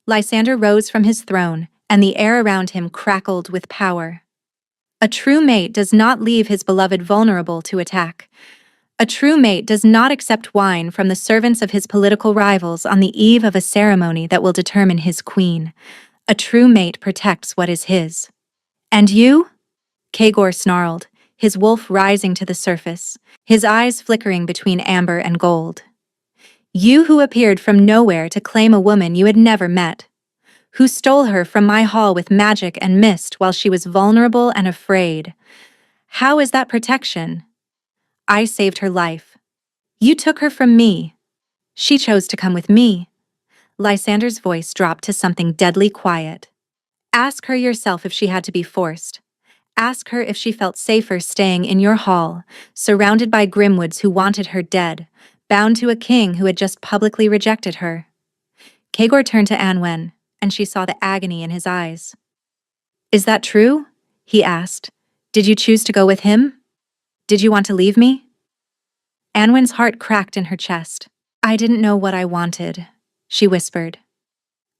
Lysander rose from his throne, and the air around him crackled with power. A true mate does not leave his beloved vulnerable to attack. A true mate does not accept wine from the servants of his political rivals on the eve of a ceremony that will determine his queen. A true mate protects what is his. And you? Kagor snarled, his wolf rising to the surface, his eyes flickering between amber and gold. You who appeared from nowhere to claim a woman you had never met, who stole her from my hall with magic and mist while she was vulnerable and afraid. How is that protection? I saved her life. You took her from me. She chose to come with me. Lysander's voice dropped to something deadly quiet. Ask her yourself if she had to be forced. Ask her if she felt safer staying in your hall, surrounded by Grimwoods who wanted her dead, bound to a king who had just publicly rejected her. Kagor turned to Anwen, and she saw the agony in his eyes. Is that true? He asked. Did you choose to go with him? Did you want to leave me? Anwen's heart cracked in her chest. I didn't know what I wanted, she whispered.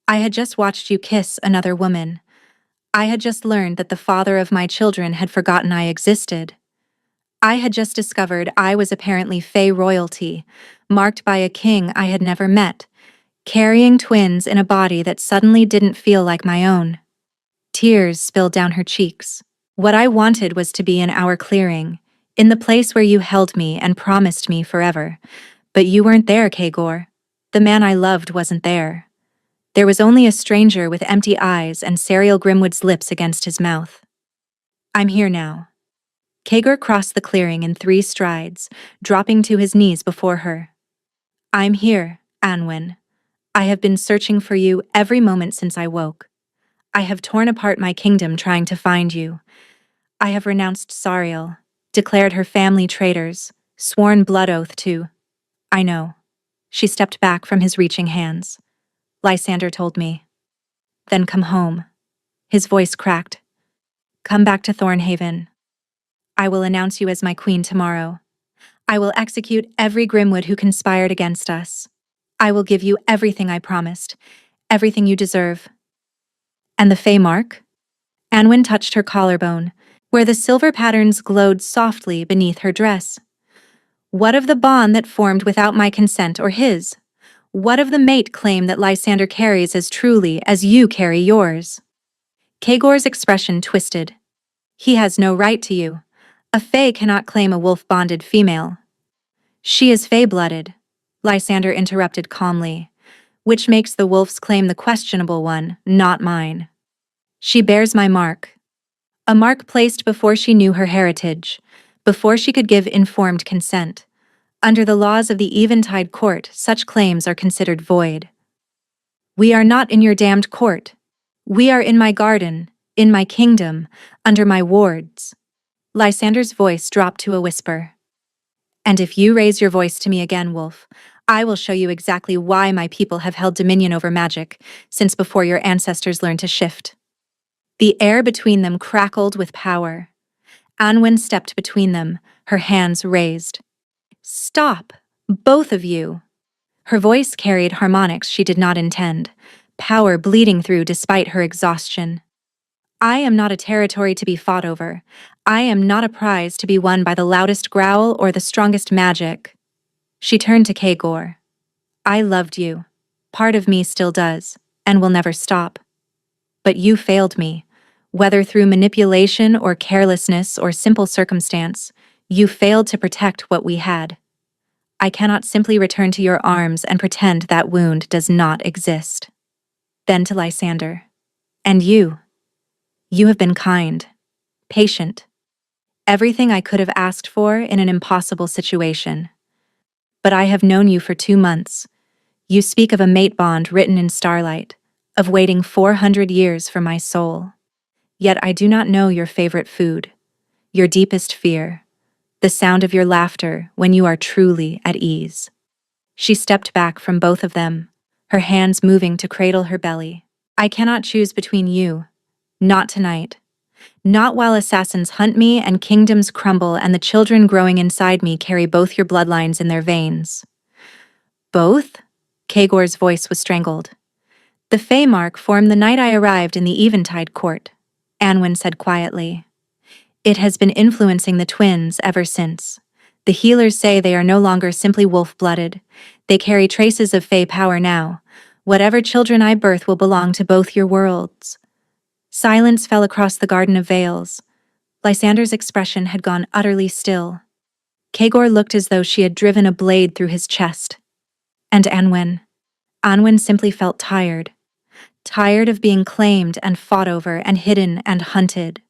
I had just watched you kiss another woman. I had just learned that the father of my children had forgotten I existed. I had just discovered I was apparently Fae royalty, marked by a king I had never met, carrying twins in a body that suddenly didn't feel like my own. Tears spilled down her cheeks. What I wanted was to be in our clearing, in the place where you held me and promised me forever. But you weren't there, Kagor. The man I loved wasn't there. There was only a stranger with empty eyes and Sariel Grimwood's lips against his mouth. I'm here now. Kagor crossed the clearing in 3 strides, dropping to his knees before her. I'm here, Anwen. I have been searching for you every moment since I woke. I have torn apart my kingdom trying to find you. I have renounced Sariel, declared her family traitors, sworn blood oath to... I know. She stepped back from his reaching hands. Lysander told me. Then come home. His voice cracked. Come back to Thornhaven. I will announce you as my queen tomorrow. I will execute every Grimwood who conspired against us. I will give you everything I promised, everything you deserve. And the Fey mark? Anwen touched her collarbone, where the silver patterns glowed softly beneath her dress. What of the bond that formed without my consent or his? What of the mate claim that Lysander carries as truly as you carry yours? Kagor's expression twisted. He has no right to you. A Fey cannot claim a wolf-bonded female. She is Fey-blooded, Lysander interrupted calmly, which makes the wolf's claim the questionable one, not mine. She bears my mark. A mark placed before she knew her heritage, before she could give informed consent. Under the laws of the Eventide Court, such claims are considered void. We are not in your damned court. We are in my garden, in my kingdom, under my wards. Lysander's voice dropped to a whisper. And if you raise your voice to me again, Wolf, I will show you exactly why my people have held dominion over magic, since before your ancestors learned to shift. The air between them crackled with power. Anwen stepped between them, her hands raised. Stop, both of you. Her voice carried harmonics she did not intend, power bleeding through despite her exhaustion. I am not a territory to be fought over. I am not a prize to be won by the loudest growl or the strongest magic. She turned to Kagor. I loved you. Part of me still does, and will never stop. But you failed me. Whether through manipulation or carelessness or simple circumstance, you failed to protect what we had. I cannot simply return to your arms and pretend that wound does not exist. Then to Lysander. And you. You have been kind, patient. Everything I could have asked for in an impossible situation. But I have known you for 2 months. You speak of a mate bond written in starlight, of waiting 400 years for my soul. Yet I do not know your favorite food, your deepest fear, the sound of your laughter when you are truly at ease. She stepped back from both of them, her hands moving to cradle her belly. I cannot choose between you. Not tonight. Not while assassins hunt me and kingdoms crumble and the children growing inside me carry both your bloodlines in their veins. Both? Kagor's voice was strangled. The Fey mark formed the night I arrived in the Eventide Court, Anwen said quietly. It has been influencing the twins ever since. The healers say they are no longer simply wolf-blooded. They carry traces of Fey power now. Whatever children I birth will belong to both your worlds. Silence fell across the Garden of Veils. Lysander's expression had gone utterly still. Kagor looked as though she had driven a blade through his chest. And Anwen? Anwen simply felt tired. Tired of being claimed and fought over and hidden and hunted.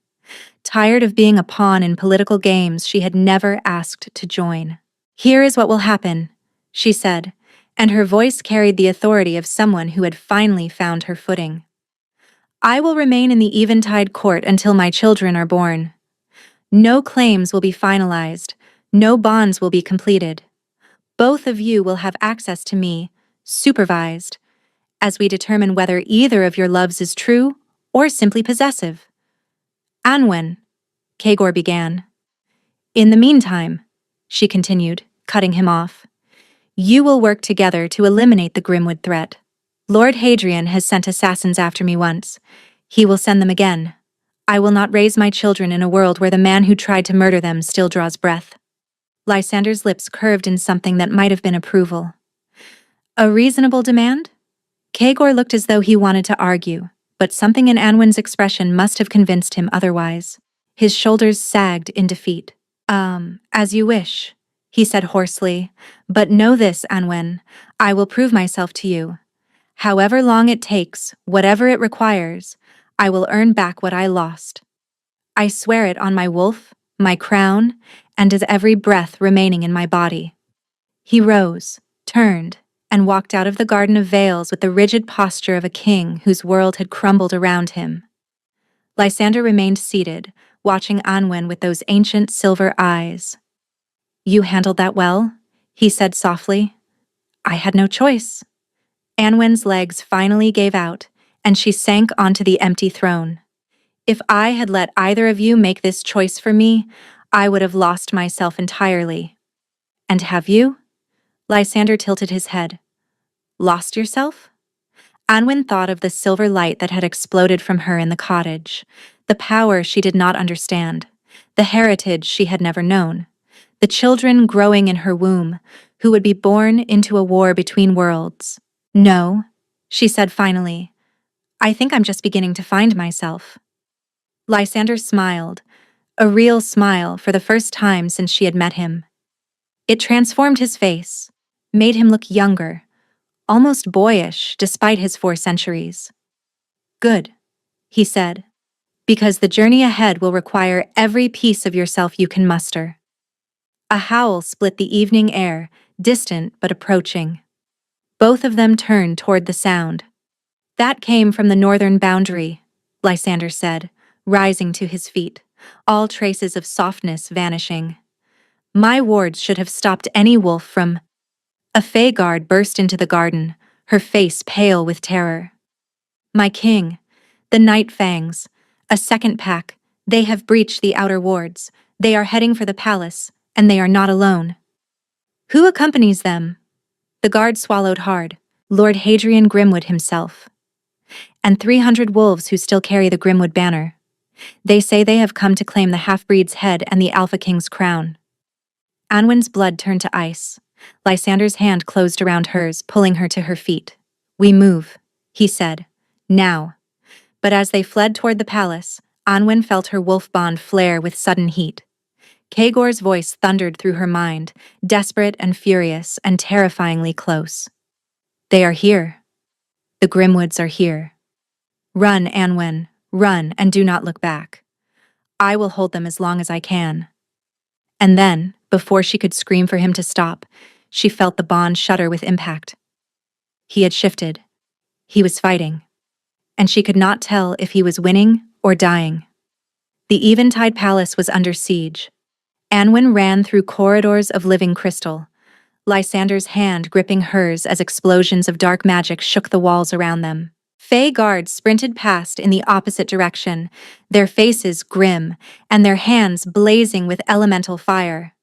Tired of being a pawn in political games she had never asked to join. Here is what will happen, she said, and her voice carried the authority of someone who had finally found her footing. I will remain in the Eventide Court until my children are born. No claims will be finalized, no bonds will be completed. Both of you will have access to me, supervised, as we determine whether either of your loves is true or simply possessive. Anwen, Kagor began. In the meantime, she continued, cutting him off, you will work together to eliminate the Grimwood threat. Lord Hadrian has sent assassins after me once. He will send them again. I will not raise my children in a world where the man who tried to murder them still draws breath. Lysander's lips curved in something that might have been approval. A reasonable demand? Kagor looked as though he wanted to argue, but something in Anwen's expression must have convinced him otherwise. His shoulders sagged in defeat. As you wish, he said hoarsely. But know this, Anwen, I will prove myself to you. However long it takes, whatever it requires, I will earn back what I lost. I swear it on my wolf, my crown, and as every breath remaining in my body. He rose, turned, and walked out of the Garden of Veils with the rigid posture of a king whose world had crumbled around him. Lysander remained seated, watching Anwen with those ancient silver eyes. You handled that well, he said softly. I had no choice. Anwen's legs finally gave out, and she sank onto the empty throne. If I had let either of you make this choice for me, I would have lost myself entirely. And have you? Lysander tilted his head. Lost yourself? Anwen thought of the silver light that had exploded from her in the cottage, the power she did not understand, the heritage she had never known, the children growing in her womb, who would be born into a war between worlds. No, she said finally. I think I'm just beginning to find myself. Lysander smiled, a real smile for the first time since she had met him. It transformed his face, made him look younger, almost boyish despite his 4 centuries. Good, he said, because the journey ahead will require every piece of yourself you can muster. A howl split the evening air, distant but approaching. Both of them turned toward the sound. That came from the northern boundary, Lysander said, rising to his feet, all traces of softness vanishing. My wards should have stopped any wolf from... A Fey guard burst into the garden, her face pale with terror. My king, the Night Fangs, a second pack, they have breached the outer wards. They are heading for the palace, and they are not alone. Who accompanies them? The guard swallowed hard. Lord Hadrian Grimwood himself. And 300 wolves who still carry the Grimwood banner. They say they have come to claim the half-breed's head and the Alpha King's crown. Anwen's blood turned to ice. Lysander's hand closed around hers, pulling her to her feet. We move, he said. Now. But as they fled toward the palace, Anwen felt her wolf bond flare with sudden heat. Kagor's voice thundered through her mind, desperate and furious and terrifyingly close. They are here. The Grimwoods are here. Run, Anwen, run, and do not look back. I will hold them as long as I can. And then, before she could scream for him to stop, she felt the bond shudder with impact. He had shifted. He was fighting. And she could not tell if he was winning or dying. The Eventide Palace was under siege. Anwen ran through corridors of living crystal, Lysander's hand gripping hers as explosions of dark magic shook the walls around them. Fey guards sprinted past in the opposite direction, their faces grim and their hands blazing with elemental fire.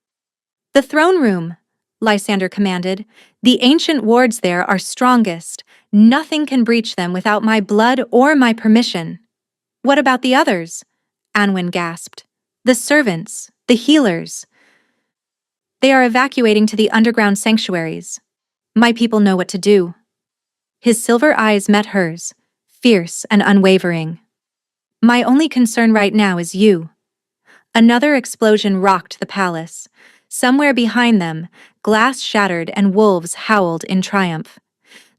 The throne room, Lysander commanded. The ancient wards there are strongest. Nothing can breach them without my blood or my permission. What about the others? Anwen gasped. The servants, the healers. They are evacuating to the underground sanctuaries. My people know what to do. His silver eyes met hers, fierce and unwavering. My only concern right now is you. Another explosion rocked the palace. Somewhere behind them, glass shattered and wolves howled in triumph.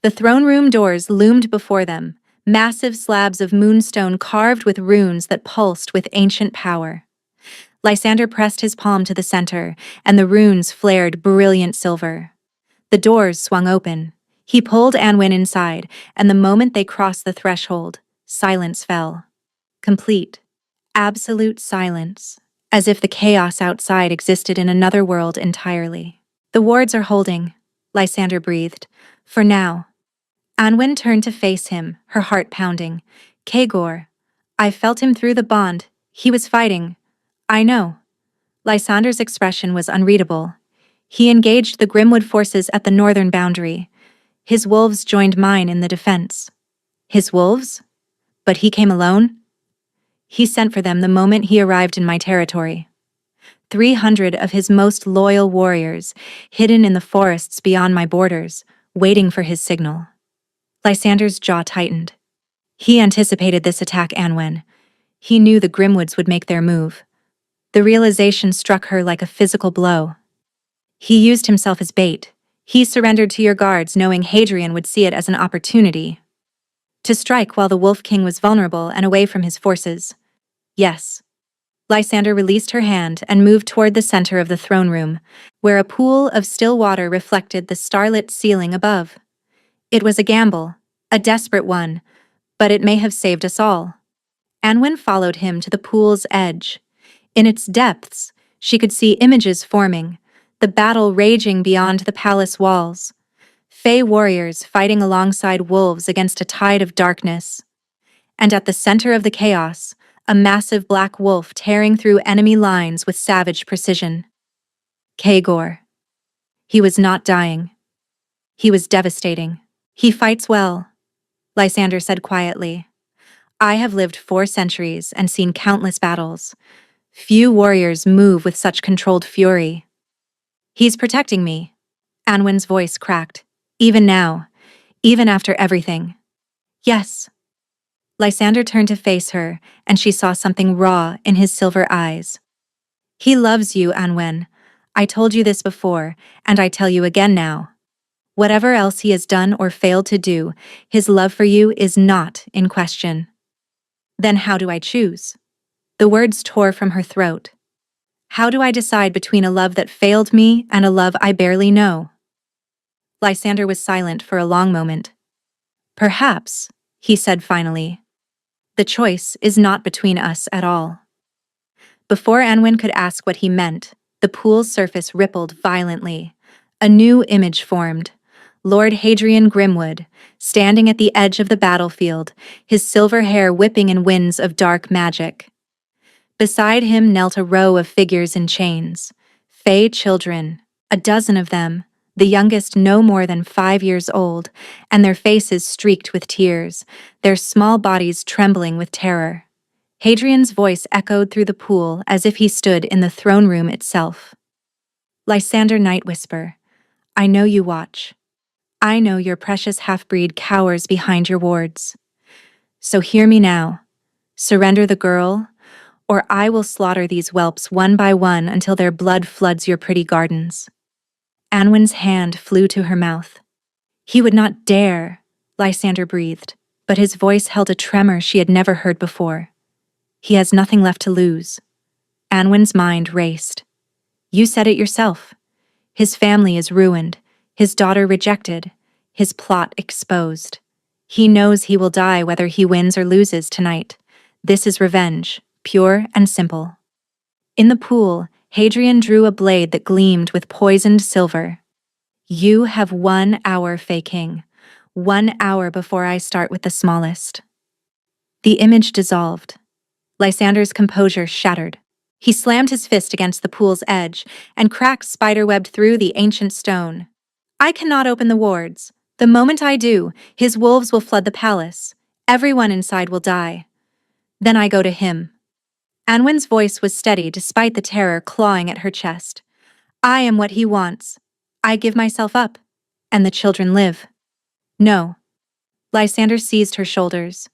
The throne room doors loomed before them, massive slabs of moonstone carved with runes that pulsed with ancient power. Lysander pressed his palm to the center, and the runes flared brilliant silver. The doors swung open. He pulled Anwen inside, and the moment they crossed the threshold, silence fell. Complete. Absolute silence, as if the chaos outside existed in another world entirely. The wards are holding, Lysander breathed. For now. Anwen turned to face him, her heart pounding. Kagor. I felt him through the bond. He was fighting. I know. Lysander's expression was unreadable. He engaged the Grimwood forces at the northern boundary. His wolves joined mine in the defense. His wolves? But he came alone? He sent for them the moment he arrived in my territory. 300 of his most loyal warriors, hidden in the forests beyond my borders, waiting for his signal. Lysander's jaw tightened. He anticipated this attack, Anwen. He knew the Grimwoods would make their move. The realization struck her like a physical blow. He used himself as bait. He surrendered to your guards knowing Hadrian would see it as an opportunity to strike while the Wolf King was vulnerable and away from his forces. Yes. Lysander released her hand and moved toward the center of the throne room, where a pool of still water reflected the starlit ceiling above. It was a gamble, a desperate one, but it may have saved us all. Anwen followed him to the pool's edge. In its depths, she could see images forming, the battle raging beyond the palace walls. Fey warriors fighting alongside wolves against a tide of darkness. And at the center of the chaos, a massive black wolf tearing through enemy lines with savage precision. Kagor. He was not dying. He was devastating. He fights well, Lysander said quietly. I have lived 4 centuries and seen countless battles. Few warriors move with such controlled fury. He's protecting me. Anwen's voice cracked. Even now. Even after everything. Yes. Lysander turned to face her, and she saw something raw in his silver eyes. He loves you, Anwen. I told you this before, and I tell you again now. Whatever else he has done or failed to do, his love for you is not in question. Then how do I choose? The words tore from her throat. How do I decide between a love that failed me and a love I barely know? Lysander was silent for a long moment. Perhaps, he said finally, the choice is not between us at all. Before Anwen could ask what he meant, the pool's surface rippled violently. A new image formed. Lord Hadrian Grimwood, standing at the edge of the battlefield, his silver hair whipping in winds of dark magic. Beside him knelt a row of figures in chains. Fey children, a dozen of them, the youngest no more than 5 years old, and their faces streaked with tears, their small bodies trembling with terror. Hadrian's voice echoed through the pool as if he stood in the throne room itself. Lysander Nightwhisper, I know you watch. I know your precious half-breed cowers behind your wards. So hear me now. Surrender the girl, or I will slaughter these whelps one by one until their blood floods your pretty gardens. Anwen's hand flew to her mouth. He would not dare, Lysander breathed, but his voice held a tremor she had never heard before. He has nothing left to lose. Anwen's mind raced. You said it yourself. His family is ruined, his daughter rejected, his plot exposed. He knows he will die whether he wins or loses tonight. This is revenge, pure and simple. In the pool, Hadrian drew a blade that gleamed with poisoned silver. You have 1 hour, Fey King. 1 hour before I start with the smallest. The image dissolved. Lysander's composure shattered. He slammed his fist against the pool's edge, and cracks spiderwebbed through the ancient stone. I cannot open the wards. The moment I do, his wolves will flood the palace. Everyone inside will die. Then I go to him. Anwen's voice was steady despite the terror clawing at her chest. I am what he wants. I give myself up, and the children live. No. Lysander seized her shoulders.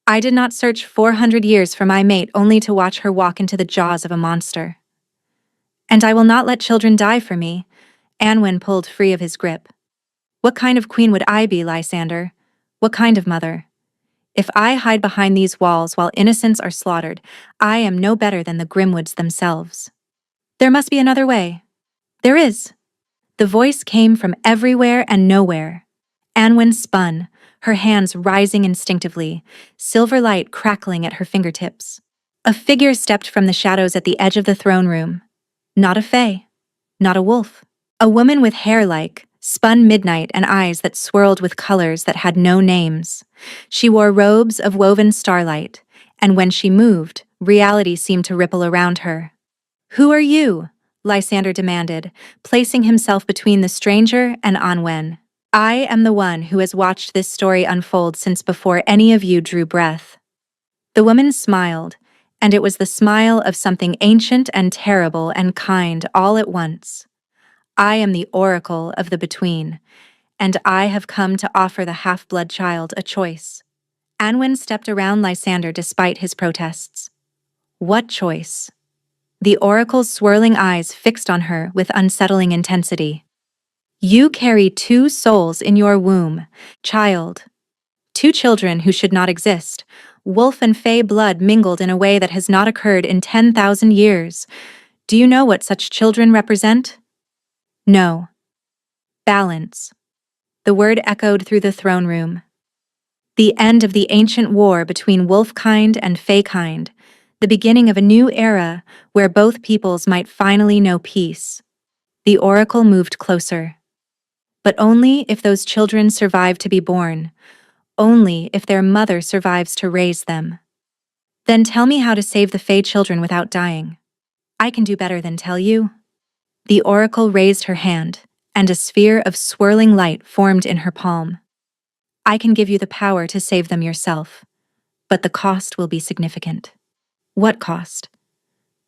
I did not search 400 years for my mate only to watch her walk into the jaws of a monster. And I will not let children die for me. Anwen pulled free of his grip. What kind of queen would I be, Lysander? What kind of mother? If I hide behind these walls while innocents are slaughtered, I am no better than the Grimwoods themselves. There must be another way. There is. The voice came from everywhere and nowhere. Anwen spun, her hands rising instinctively, silver light crackling at her fingertips. A figure stepped from the shadows at the edge of the throne room. Not a fae. Not a wolf. A woman with hair like spun midnight and eyes that swirled with colors that had no names. She wore robes of woven starlight, and when she moved, reality seemed to ripple around her. Who are you? Lysander demanded, placing himself between the stranger and Anwen. I am the one who has watched this story unfold since before any of you drew breath. The woman smiled, and it was the smile of something ancient and terrible and kind all at once. I am the Oracle of the Between, and I have come to offer the half-blood child a choice. Anwen stepped around Lysander despite his protests. What choice? The Oracle's swirling eyes fixed on her with unsettling intensity. You carry 2 souls in your womb, child. 2 children who should not exist. Wolf and Fey blood mingled in a way that has not occurred in 10,000 years. Do you know what such children represent? No. Balance. The word echoed through the throne room. The end of the ancient war between wolf-kind and Fey-kind, the beginning of a new era where both peoples might finally know peace. The Oracle moved closer. But only if those children survive to be born, only if their mother survives to raise them. Then tell me how to save the Fey children without dying. I can do better than tell you. The Oracle raised her hand, and a sphere of swirling light formed in her palm. I can give you the power to save them yourself, but the cost will be significant. What cost?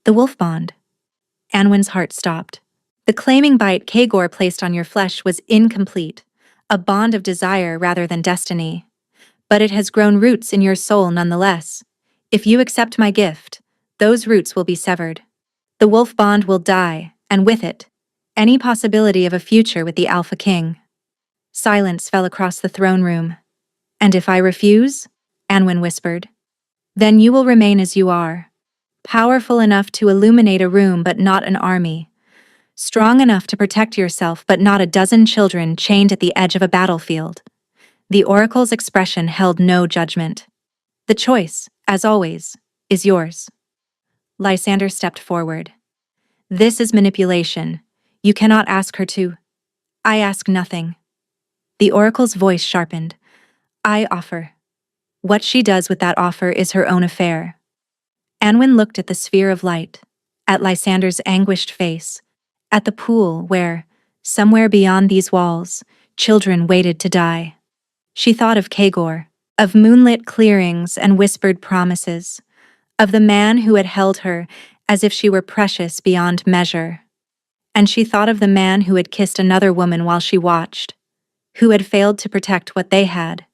The wolf bond. Anwen's heart stopped. The claiming bite Kagor placed on your flesh was incomplete, a bond of desire rather than destiny. But it has grown roots in your soul nonetheless. If you accept my gift, those roots will be severed. The wolf bond will die, and with it, any possibility of a future with the Alpha King. Silence fell across the throne room. And if I refuse? Anwen whispered. Then you will remain as you are. Powerful enough to illuminate a room but not an army. Strong enough to protect yourself but not a dozen children chained at the edge of a battlefield. The oracle's expression held no judgment. The choice, as always, is yours. Lysander stepped forward. This is manipulation. You cannot ask her to. I ask nothing. The oracle's voice sharpened. I offer. What she does with that offer is her own affair. Anwen looked at the sphere of light, at Lysander's anguished face, at the pool where, somewhere beyond these walls, children waited to die. She thought of Kagor, of moonlit clearings and whispered promises, of the man who had held her as if she were precious beyond measure. And she thought of the man who had kissed another woman while she watched, who had failed to protect what they had,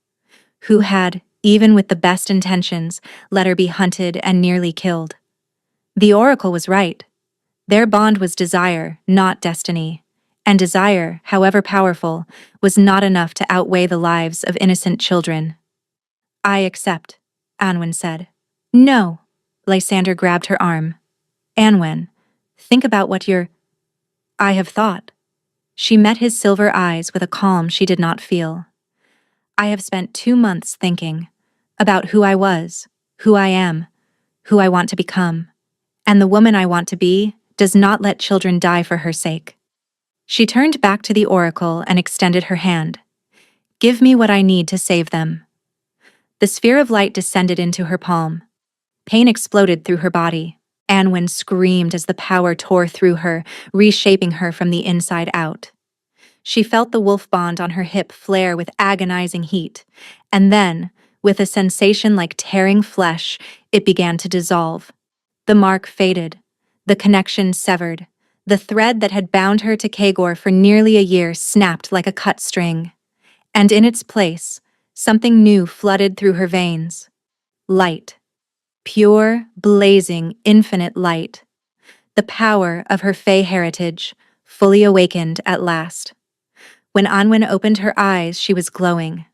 who had, even with the best intentions, let her be hunted and nearly killed. The oracle was right. Their bond was desire, not destiny. And desire, however powerful, was not enough to outweigh the lives of innocent children. I accept, Anwen said. No, Lysander grabbed her arm. Anwen, think about what you're... I have thought. She met his silver eyes with a calm she did not feel. I have spent 2 months thinking about who I was, who I am, who I want to become. And the woman I want to be does not let children die for her sake. She turned back to the oracle and extended her hand. Give me what I need to save them. The sphere of light descended into her palm. Pain exploded through her body. Anwen screamed as the power tore through her, reshaping her from the inside out. She felt the wolf bond on her hip flare with agonizing heat, and then, with a sensation like tearing flesh, it began to dissolve. The mark faded, the connection severed. The thread that had bound her to Kagor for nearly a year snapped like a cut string. And in its place, something new flooded through her veins. Light. Pure, blazing, infinite light. The power of her Fey heritage, fully awakened at last. When Anwen opened her eyes, she was glowing.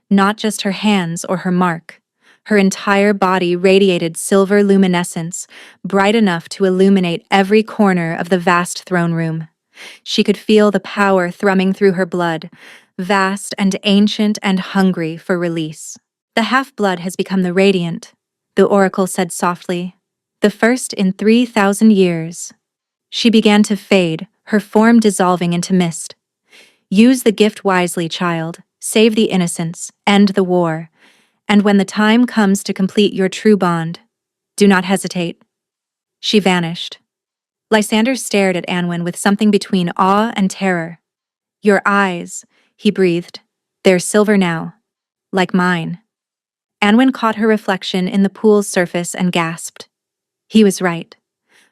Not just her hands or her mark. Her entire body radiated silver luminescence, bright enough to illuminate every corner of the vast throne room. She could feel the power thrumming through her blood, vast and ancient and hungry for release. The half-blood has become the radiant, the oracle said softly. The first in 3,000 years. She began to fade, her form dissolving into mist. Use the gift wisely, child. Save the innocents, end the war. And when the time comes to complete your true bond, do not hesitate. She vanished. Lysander stared at Anwen with something between awe and terror. Your eyes, he breathed. They're silver now. Like mine. Anwen caught her reflection in the pool's surface and gasped. He was right.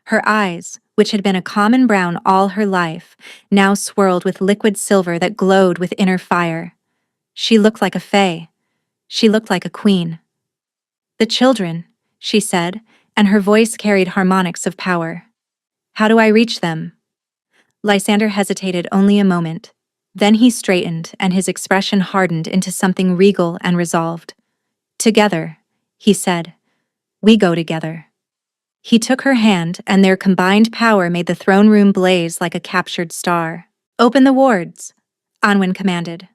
Her eyes, which had been a common brown all her life, now swirled with liquid silver that glowed with inner fire. She looked like a fae. She looked like a queen. The children, she said, and her voice carried harmonics of power. How do I reach them? Lysander hesitated only a moment. Then he straightened and his expression hardened into something regal and resolved. Together, he said. We go together. He took her hand and their combined power made the throne room blaze like a captured star. Open the wards, Anwen commanded.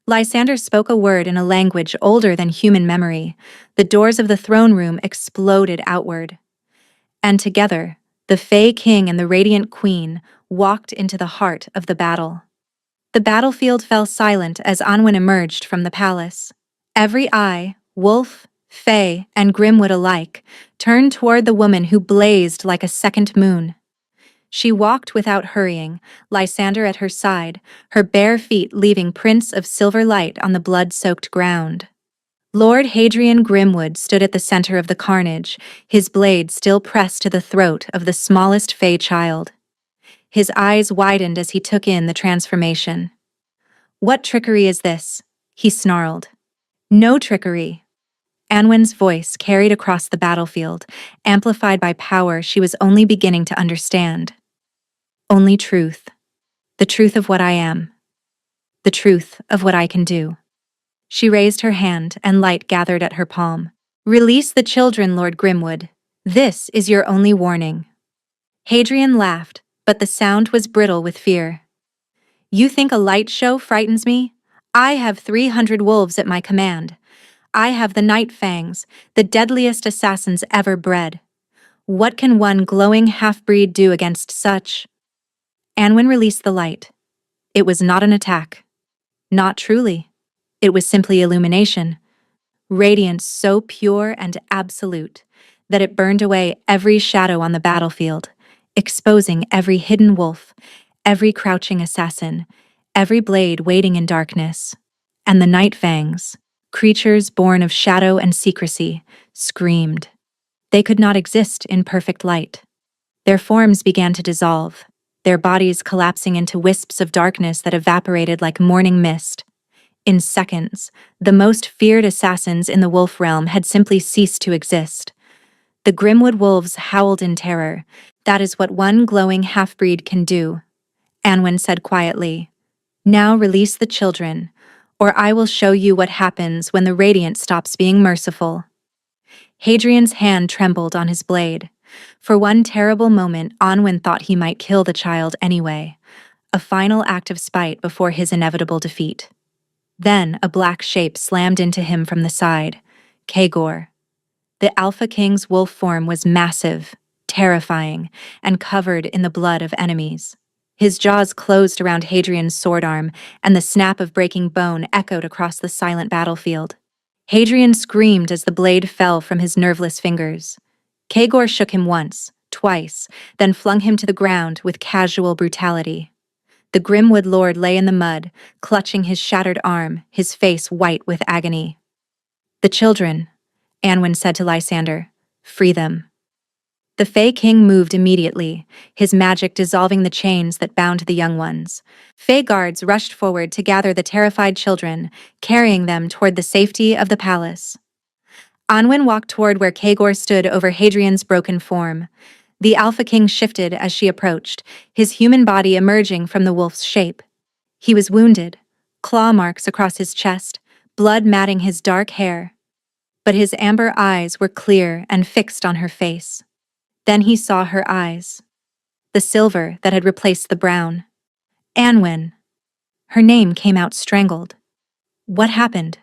Lysander spoke a word in a language older than human memory. The doors of the throne room exploded outward. And together, the Fey King and the Radiant Queen walked into the heart of the battle. The battlefield fell silent as Anwen emerged from the palace. Every eye, wolf, Fey, and Grimwood alike, turned toward the woman who blazed like a second moon. She walked without hurrying, Lysander at her side, her bare feet leaving prints of silver light on the blood-soaked ground. Lord Hadrian Grimwood stood at the center of the carnage, his blade still pressed to the throat of the smallest Fey child. His eyes widened as he took in the transformation. "What trickery is this?" he snarled. "No trickery." Anwen's voice carried across the battlefield, amplified by power she was only beginning to understand. "Only truth. The truth of what I am. The truth of what I can do." She raised her hand, and light gathered at her palm. "Release the children, Lord Grimwood. This is your only warning." Hadrian laughed, but the sound was brittle with fear. "You think a light show frightens me? I have 300 wolves at my command. I have the Night Fangs, the deadliest assassins ever bred. What can one glowing half-breed do against such?" Anwen released the light. It was not an attack. Not truly. It was simply illumination. Radiance so pure and absolute that it burned away every shadow on the battlefield, exposing every hidden wolf, every crouching assassin, every blade waiting in darkness. And the Night Fangs, creatures born of shadow and secrecy, screamed. They could not exist in perfect light. Their forms began to dissolve, their bodies collapsing into wisps of darkness that evaporated like morning mist. In seconds, the most feared assassins in the wolf realm had simply ceased to exist. The Grimwood wolves howled in terror. "That is what one glowing half-breed can do," Anwen said quietly. "Now release the children, or I will show you what happens when the Radiant stops being merciful." Hadrian's hand trembled on his blade. For one terrible moment, Anwen thought he might kill the child anyway, a final act of spite before his inevitable defeat. Then a black shape slammed into him from the side. Kagor. The Alpha King's wolf form was massive, terrifying, and covered in the blood of enemies. His jaws closed around Hadrian's sword arm, and the snap of breaking bone echoed across the silent battlefield. Hadrian screamed as the blade fell from his nerveless fingers. Kagor shook him once, twice, then flung him to the ground with casual brutality. The Grimwood Lord lay in the mud, clutching his shattered arm, his face white with agony. "The children," Anwen said to Lysander. "Free them." The Fey King moved immediately, his magic dissolving the chains that bound the young ones. Fey guards rushed forward to gather the terrified children, carrying them toward the safety of the palace. Anwen walked toward where Kagor stood over Hadrian's broken form. The Alpha King shifted as she approached, his human body emerging from the wolf's shape. He was wounded, claw marks across his chest, blood matting his dark hair. But his amber eyes were clear and fixed on her face. Then he saw her eyes, the silver that had replaced the brown. "Anwen." Her name came out strangled. "What happened?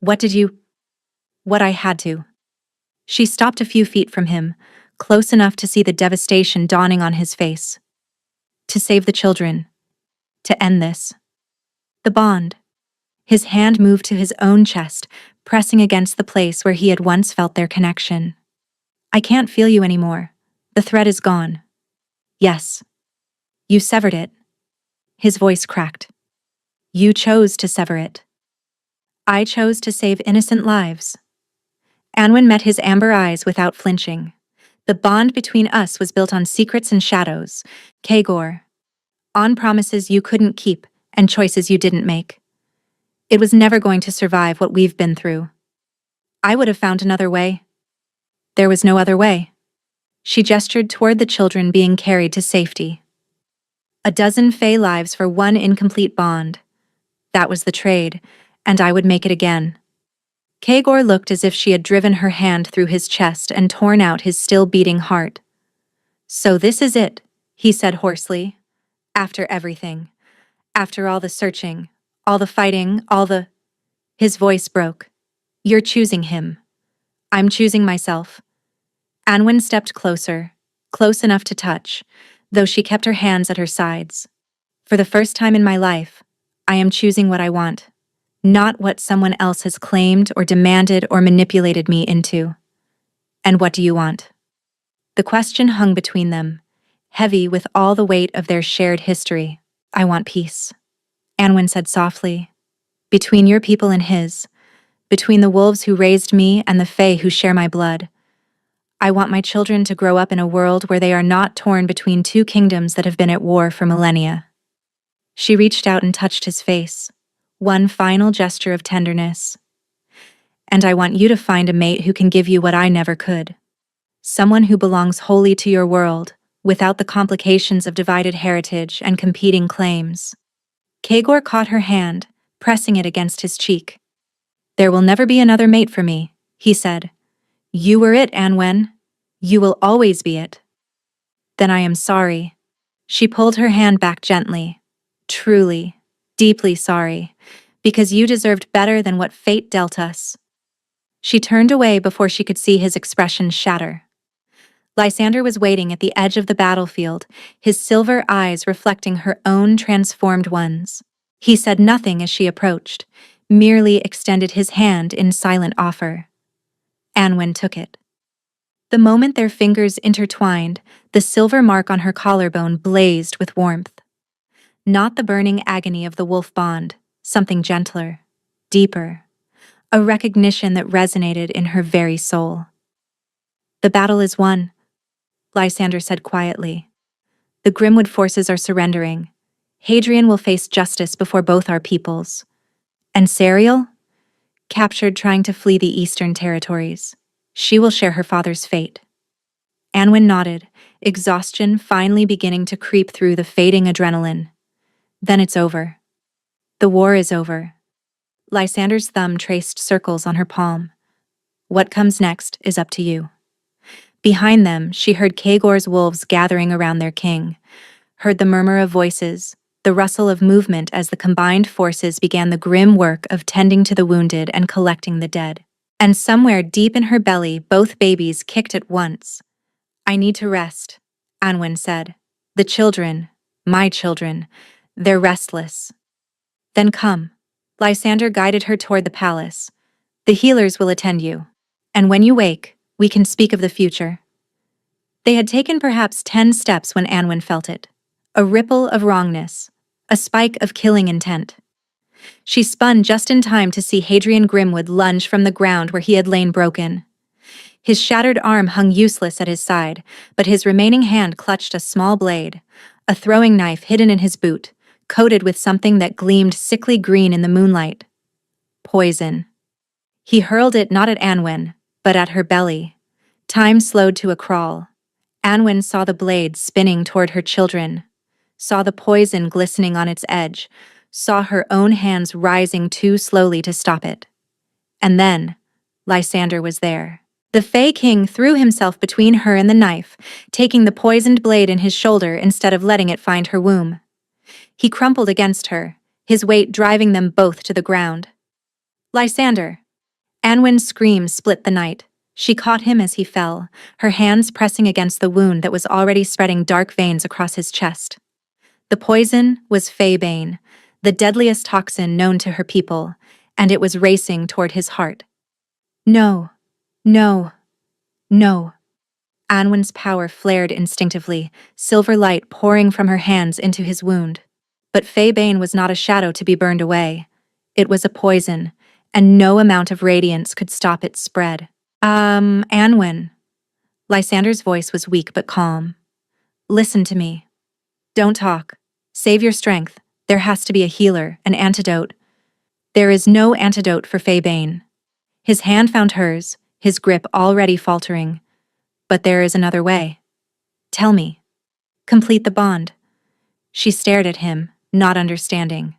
What did you—" "What I had to." She stopped a few feet from him, close enough to see the devastation dawning on his face. "To save the children. To end this." The bond. His hand moved to his own chest, pressing against the place where he had once felt their connection. "I can't feel you anymore. The thread is gone." "Yes. You severed it." His voice cracked. "You chose to sever it. I chose to save innocent lives." Anwen met his amber eyes without flinching. "The bond between us was built on secrets and shadows, Kagor. On promises you couldn't keep and choices you didn't make. It was never going to survive what we've been through. I would have found another way. There was no other way." She gestured toward the children being carried to safety. "A dozen Fey lives for one incomplete bond. That was the trade, and I would make it again." Kagor looked as if she had driven her hand through his chest and torn out his still-beating heart. "So this is it," he said hoarsely. "After everything. After all the searching, all the fighting, all the—" His voice broke. "You're choosing him. I'm choosing myself." Anwen stepped closer, close enough to touch, though she kept her hands at her sides. "For the first time in my life, I am choosing what I want. Not what someone else has claimed or demanded or manipulated me into." "And what do you want?" The question hung between them, heavy with all the weight of their shared history. I want peace, Anwen said softly. Between your people and his, between the wolves who raised me and the Fae who share my blood. I want my children to grow up in a world where they are not torn between two kingdoms that have been at war for millennia. She reached out and touched his face, one final gesture of tenderness. And I want you to find a mate who can give you what I never could. Someone who belongs wholly to your world, without the complications of divided heritage and competing claims. Kagor caught her hand, pressing it against his cheek. There will never be another mate for me, he said. You were it, Anwen. You will always be it. Then I am sorry. She pulled her hand back gently. Truly, deeply sorry, because you deserved better than what fate dealt us. She turned away before she could see his expression shatter. Lysander was waiting at the edge of the battlefield, his silver eyes reflecting her own transformed ones. He said nothing as she approached, merely extended his hand in silent offer. Anwen took it. The moment their fingers intertwined, the silver mark on her collarbone blazed with warmth. Not the burning agony of the wolf bond, something gentler, deeper, a recognition that resonated in her very soul. The battle is won, Lysander said quietly. The Grimwood forces are surrendering. Hadrian will face justice before both our peoples. And Serial? Captured trying to flee the eastern territories. She will share her father's fate. Anwen nodded, exhaustion finally beginning to creep through the fading adrenaline. Then it's over. The war is over. Lysander's thumb traced circles on her palm. What comes next is up to you. Behind them, she heard Kagor's wolves gathering around their king, heard the murmur of voices, the rustle of movement as the combined forces began the grim work of tending to the wounded and collecting the dead. And somewhere deep in her belly, both babies kicked at once. I need to rest, Anwen said. The children, my children, they're restless. Then come. Lysander guided her toward the palace. The healers will attend you. And when you wake, we can speak of the future. They had taken perhaps 10 steps when Anwen felt it. A ripple of wrongness. A spike of killing intent. She spun just in time to see Hadrian Grimwood lunge from the ground where he had lain broken. His shattered arm hung useless at his side, but his remaining hand clutched a small blade, a throwing knife hidden in his boot, coated with something that gleamed sickly green in the moonlight. Poison. He hurled it not at Anwen, but at her belly. Time slowed to a crawl. Anwen saw the blade spinning toward her children, saw the poison glistening on its edge, saw her own hands rising too slowly to stop it. And then, Lysander was there. The Fae King threw himself between her and the knife, taking the poisoned blade in his shoulder instead of letting it find her womb. He crumpled against her, his weight driving them both to the ground. Lysander! Anwen's scream split the night. She caught him as he fell, her hands pressing against the wound that was already spreading dark veins across his chest. The poison was Faebane, the deadliest toxin known to her people, and it was racing toward his heart. No, no, no. Anwen's power flared instinctively, silver light pouring from her hands into his wound. But Faebane was not a shadow to be burned away. It was a poison, and no amount of radiance could stop its spread. Anwen. Lysander's voice was weak but calm. Listen to me. Don't talk. Save your strength. There has to be a healer, an antidote. There is no antidote for Faebane. His hand found hers, his grip already faltering. But there is another way. Tell me. Complete the bond. She stared at him, not understanding.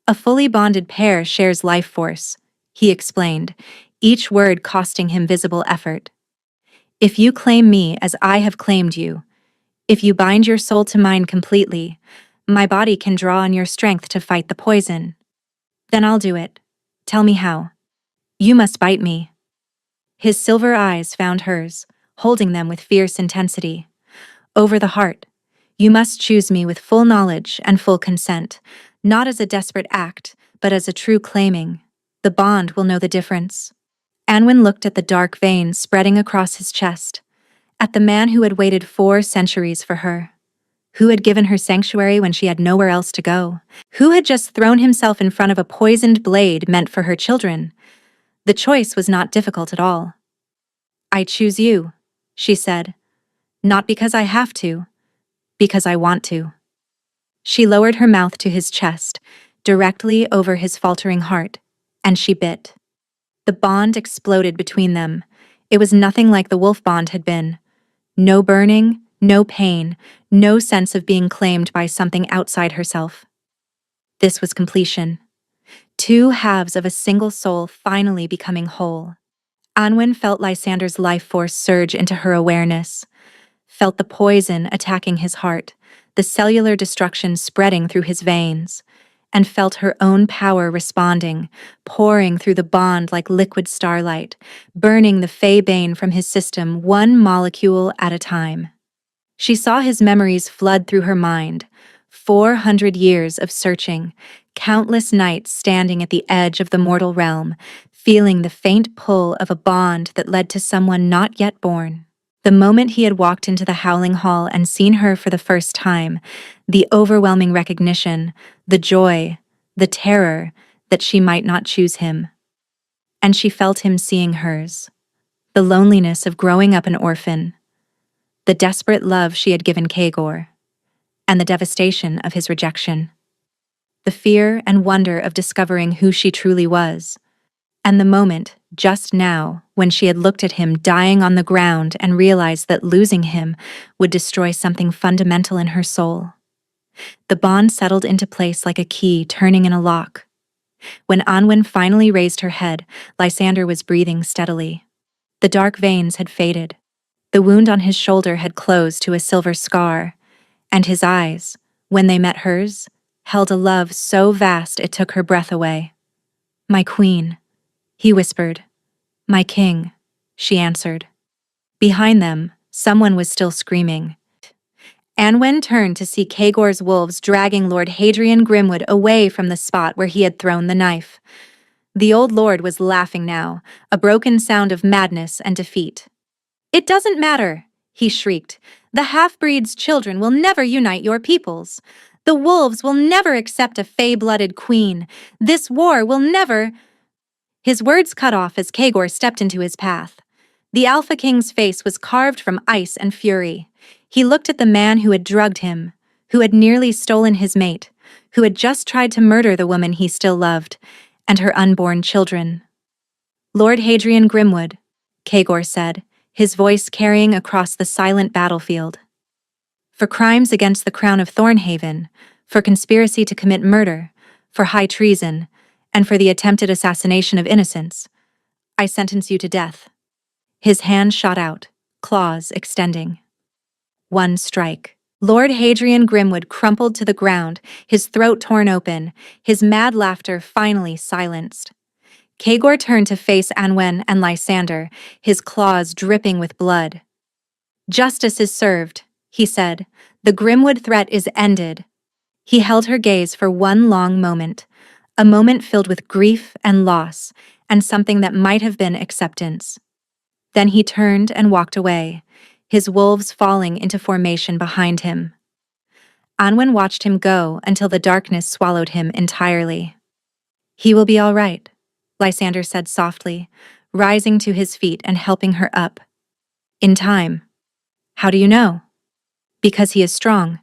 A fully bonded pair shares life force, he explained, each word costing him visible effort. If you claim me as I have claimed you, if you bind your soul to mine completely, my body can draw on your strength to fight the poison. Then I'll do it. Tell me how. You must bite me. His silver eyes found hers, holding them with fierce intensity. Over the heart. You must choose me with full knowledge and full consent, not as a desperate act, but as a true claiming. The bond will know the difference. Anwen looked at the dark veins spreading across his chest, at the man who had waited 4 centuries for her. Who had given her sanctuary when she had nowhere else to go? Who had just thrown himself in front of a poisoned blade meant for her children? The choice was not difficult at all. "I choose you," she said. "Not because I have to, because I want to." She lowered her mouth to his chest, directly over his faltering heart, and she bit. The bond exploded between them. It was nothing like the wolf bond had been. No burning, no pain, no sense of being claimed by something outside herself. This was completion. Two halves of a single soul finally becoming whole. Anwen felt Lysander's life force surge into her awareness, felt the poison attacking his heart, the cellular destruction spreading through his veins, and felt her own power responding, pouring through the bond like liquid starlight, burning the Fey Bane from his system one molecule at a time. She saw his memories flood through her mind, 400 years of searching, countless nights standing at the edge of the mortal realm, feeling the faint pull of a bond that led to someone not yet born. The moment he had walked into the Howling Hall and seen her for the first time, the overwhelming recognition, the joy, the terror that she might not choose him. And she felt him seeing hers. The loneliness of growing up an orphan, the desperate love she had given Kagor, and the devastation of his rejection. The fear and wonder of discovering who she truly was. And the moment, just now, when she had looked at him dying on the ground and realized that losing him would destroy something fundamental in her soul. The bond settled into place like a key turning in a lock. When Anwen finally raised her head, Lysander was breathing steadily. The dark veins had faded. The wound on his shoulder had closed to a silver scar, and his eyes, when they met hers, held a love so vast it took her breath away. "My queen," he whispered. "My king," she answered. Behind them, someone was still screaming. Anwen turned to see Kagor's wolves dragging Lord Hadrian Grimwood away from the spot where he had thrown the knife. The old lord was laughing now, a broken sound of madness and defeat. "It doesn't matter," he shrieked. "The half-breed's children will never unite your peoples. The wolves will never accept a fey-blooded queen. This war will never—" His words cut off as Kagor stepped into his path. The Alpha King's face was carved from ice and fury. He looked at the man who had drugged him, who had nearly stolen his mate, who had just tried to murder the woman he still loved, and her unborn children. "Lord Hadrian Grimwood," Kagor said, his voice carrying across the silent battlefield. "For crimes against the crown of Thornhaven, for conspiracy to commit murder, for high treason, and for the attempted assassination of innocents, I sentence you to death." His hand shot out, claws extending. One strike. Lord Hadrian Grimwood crumpled to the ground, his throat torn open, his mad laughter finally silenced. Kagor turned to face Anwen and Lysander, his claws dripping with blood. "Justice is served," he said. "The Grimwood threat is ended." He held her gaze for one long moment, a moment filled with grief and loss, and something that might have been acceptance. Then he turned and walked away, his wolves falling into formation behind him. Anwen watched him go until the darkness swallowed him entirely. "He will be all right," Lysander said softly, rising to his feet and helping her up. "In time." "How do you know?" "Because he is strong,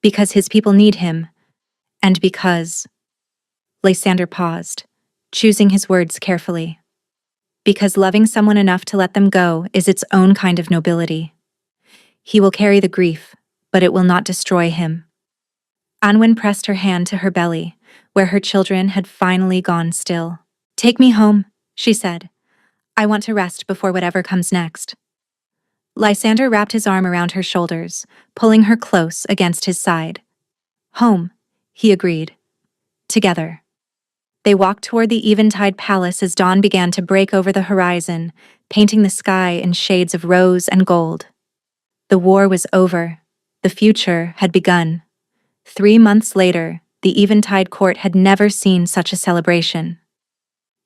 because his people need him, and because—" Lysander paused, choosing his words carefully. "Because loving someone enough to let them go is its own kind of nobility. He will carry the grief, but it will not destroy him." Anwen pressed her hand to her belly, where her children had finally gone still. "Take me home," she said. "I want to rest before whatever comes next." Lysander wrapped his arm around her shoulders, pulling her close against his side. "Home," he agreed. Together. They walked toward the Eventide Palace as dawn began to break over the horizon, painting the sky in shades of rose and gold. The war was over. The future had begun. 3 months later, the Eventide court had never seen such a celebration.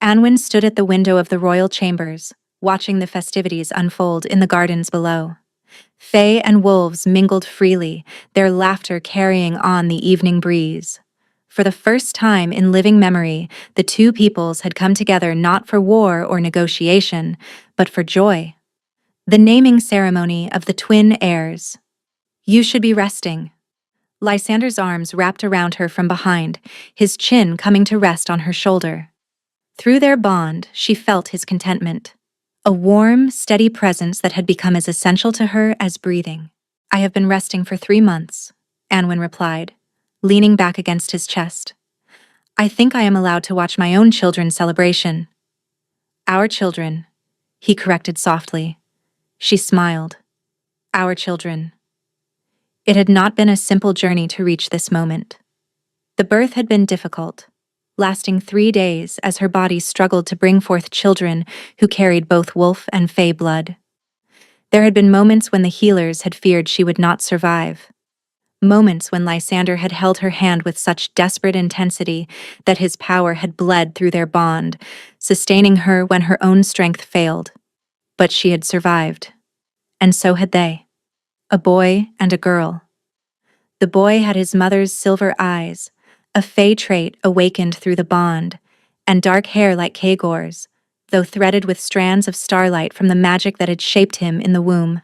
Anwen stood at the window of the royal chambers, watching the festivities unfold in the gardens below. Fae and wolves mingled freely, their laughter carrying on the evening breeze. For the first time in living memory, the two peoples had come together not for war or negotiation, but for joy. The naming ceremony of the twin heirs. You should be resting. Lysander's arms wrapped around her from behind, his chin coming to rest on her shoulder. Through their bond, she felt his contentment. A warm, steady presence that had become as essential to her as breathing. I have been resting for 3 months, Anwin replied, leaning back against his chest. I think I am allowed to watch my own children's celebration. Our children, he corrected softly. She smiled. Our children. It had not been a simple journey to reach this moment. The birth had been difficult, lasting 3 days as her body struggled to bring forth children who carried both wolf and fae blood. There had been moments when the healers had feared she would not survive. Moments when Lysander had held her hand with such desperate intensity that his power had bled through their bond, sustaining her when her own strength failed. But she had survived. And so had they. A boy and a girl. The boy had his mother's silver eyes, a fae trait awakened through the bond, and dark hair like Kagor's, though threaded with strands of starlight from the magic that had shaped him in the womb.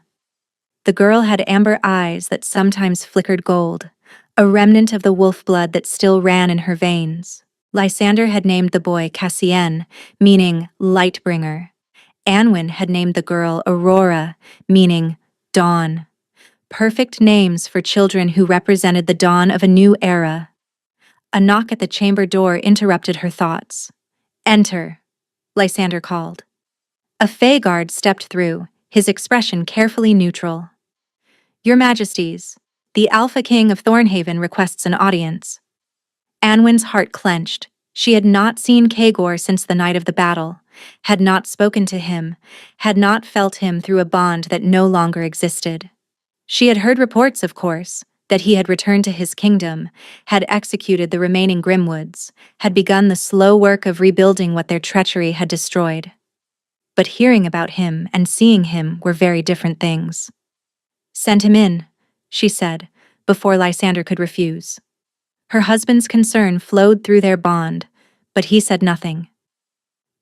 The girl had amber eyes that sometimes flickered gold, a remnant of the wolf blood that still ran in her veins. Lysander had named the boy Cassien, meaning Lightbringer. Anwin had named the girl Aurora, meaning dawn. Perfect names for children who represented the dawn of a new era. A knock at the chamber door interrupted her thoughts. Enter, Lysander called. A fae guard stepped through, his expression carefully neutral. Your Majesties, the Alpha King of Thornhaven requests an audience. Anwin's heart clenched. She had not seen Kagor since the night of the battle, had not spoken to him, had not felt him through a bond that no longer existed. She had heard reports, of course, that he had returned to his kingdom, had executed the remaining Grimwoods, had begun the slow work of rebuilding what their treachery had destroyed. But hearing about him and seeing him were very different things. Send him in, she said, before Lysander could refuse. Her husband's concern flowed through their bond, but he said nothing.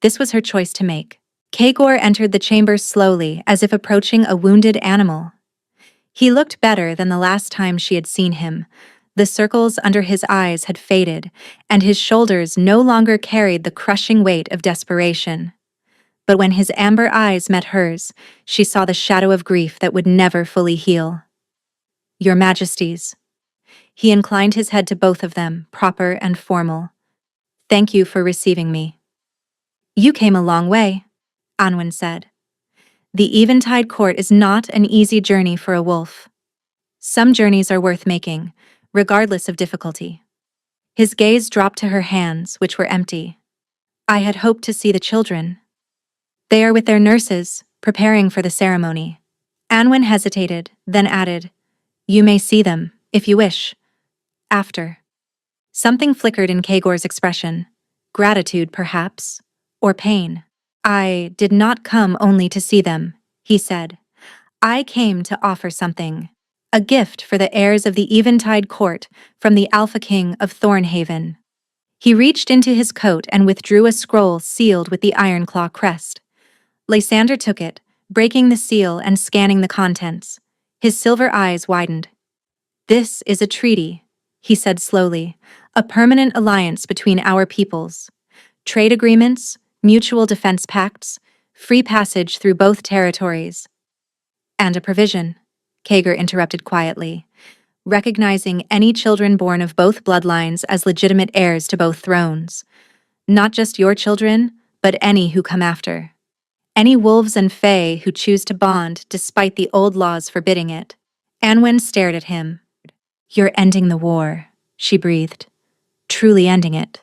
This was her choice to make. Kagor entered the chamber slowly, as if approaching a wounded animal. He looked better than the last time she had seen him. The circles under his eyes had faded, and his shoulders no longer carried the crushing weight of desperation. But when his amber eyes met hers, she saw the shadow of grief that would never fully heal. Your Majesties. He inclined his head to both of them, proper and formal. Thank you for receiving me. You came a long way, Anwin said. The Eventide Court is not an easy journey for a wolf. Some journeys are worth making, regardless of difficulty. His gaze dropped to her hands, which were empty. I had hoped to see the children. They are with their nurses, preparing for the ceremony. Anwin hesitated, then added, You may see them, if you wish. After. Something flickered in Kagor's expression. Gratitude, perhaps. Or pain. I did not come only to see them, he said. I came to offer something. A gift for the heirs of the Eventide Court from the Alpha King of Thornhaven. He reached into his coat and withdrew a scroll sealed with the Ironclaw crest. Lysander took it, breaking the seal and scanning the contents. His silver eyes widened. This is a treaty, he said slowly, a permanent alliance between our peoples. Trade agreements, mutual defense pacts, free passage through both territories. And a provision, Kagor interrupted quietly, recognizing any children born of both bloodlines as legitimate heirs to both thrones. Not just your children, but any who come after. Any wolves and fae who choose to bond despite the old laws forbidding it. Anwin stared at him. You're ending the war, she breathed. Truly ending it.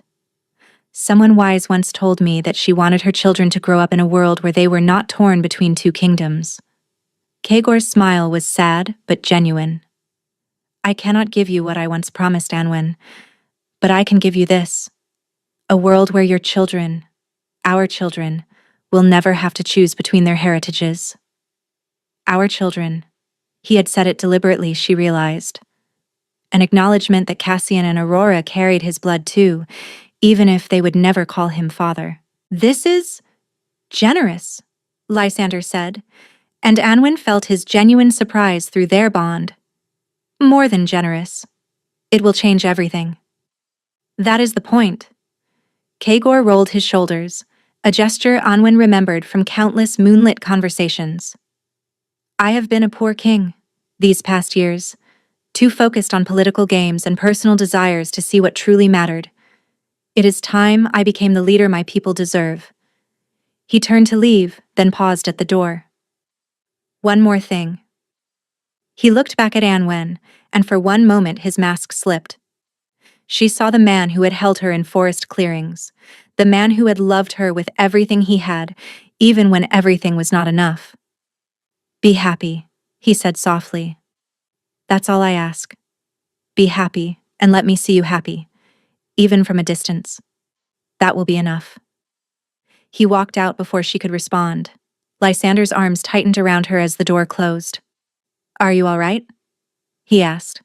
Someone wise once told me that she wanted her children to grow up in a world where they were not torn between two kingdoms. Kagor's smile was sad but genuine. I cannot give you what I once promised, Anwin, but I can give you this. A world where your children, our children, will never have to choose between their heritages. Our children, He had said it deliberately, she realized. An acknowledgement that Cassian and Aurora carried his blood too, even if they would never call him father. This is generous, Lysander said, and Anwin felt his genuine surprise through their bond. More than generous. It will change everything. That is the point. Kagor rolled his shoulders, a gesture Anwin remembered from countless moonlit conversations. I have been a poor king these past years, too focused on political games and personal desires to see what truly mattered. It is time I became the leader my people deserve. He turned to leave, then paused at the door. One more thing. He looked back at Anwen, and for one moment his mask slipped. She saw the man who had held her in forest clearings, the man who had loved her with everything he had, even when everything was not enough. Be happy, he said softly. That's all I ask. Be happy, and let me see you happy, even from a distance. That will be enough. He walked out before she could respond. Lysander's arms tightened around her as the door closed. Are you all right? He asked.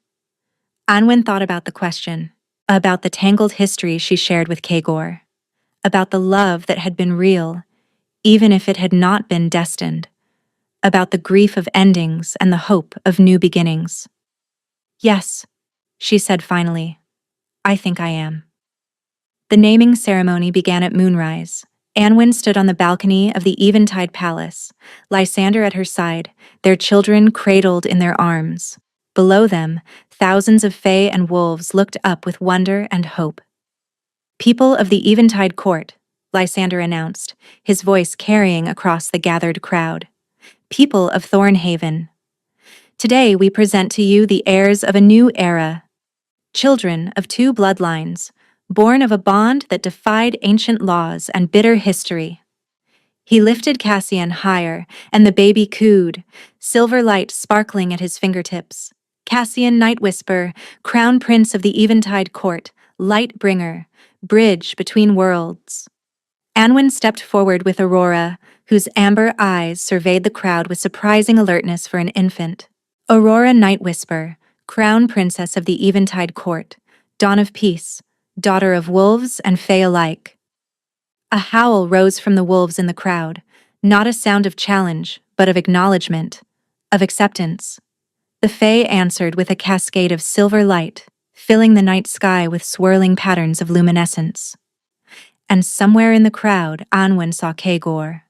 Anwen thought about the question, about the tangled history she shared with Kagor, about the love that had been real, even if it had not been destined, about the grief of endings and the hope of new beginnings. Yes, she said finally. I think I am. The naming ceremony began at moonrise. Anwen stood on the balcony of the Eventide Palace, Lysander at her side, their children cradled in their arms. Below them, thousands of fae and wolves looked up with wonder and hope. People of the Eventide court, Lysander announced, his voice carrying across the gathered crowd. People of Thornhaven. Today we present to you the heirs of a new era. Children of two bloodlines, born of a bond that defied ancient laws and bitter history. He lifted Cassian higher, and the baby cooed, silver light sparkling at his fingertips. Cassian Nightwhisper, crown prince of the Eventide court, light bringer, bridge between worlds. Anwen stepped forward with Aurora, whose amber eyes surveyed the crowd with surprising alertness for an infant. Aurora Nightwhisper, crown princess of the Eventide court, dawn of peace, daughter of wolves and fae alike. A howl rose from the wolves in the crowd, not a sound of challenge, but of acknowledgement, of acceptance. The fae answered with a cascade of silver light, filling the night sky with swirling patterns of luminescence. And somewhere in the crowd, Anwen saw Kagor,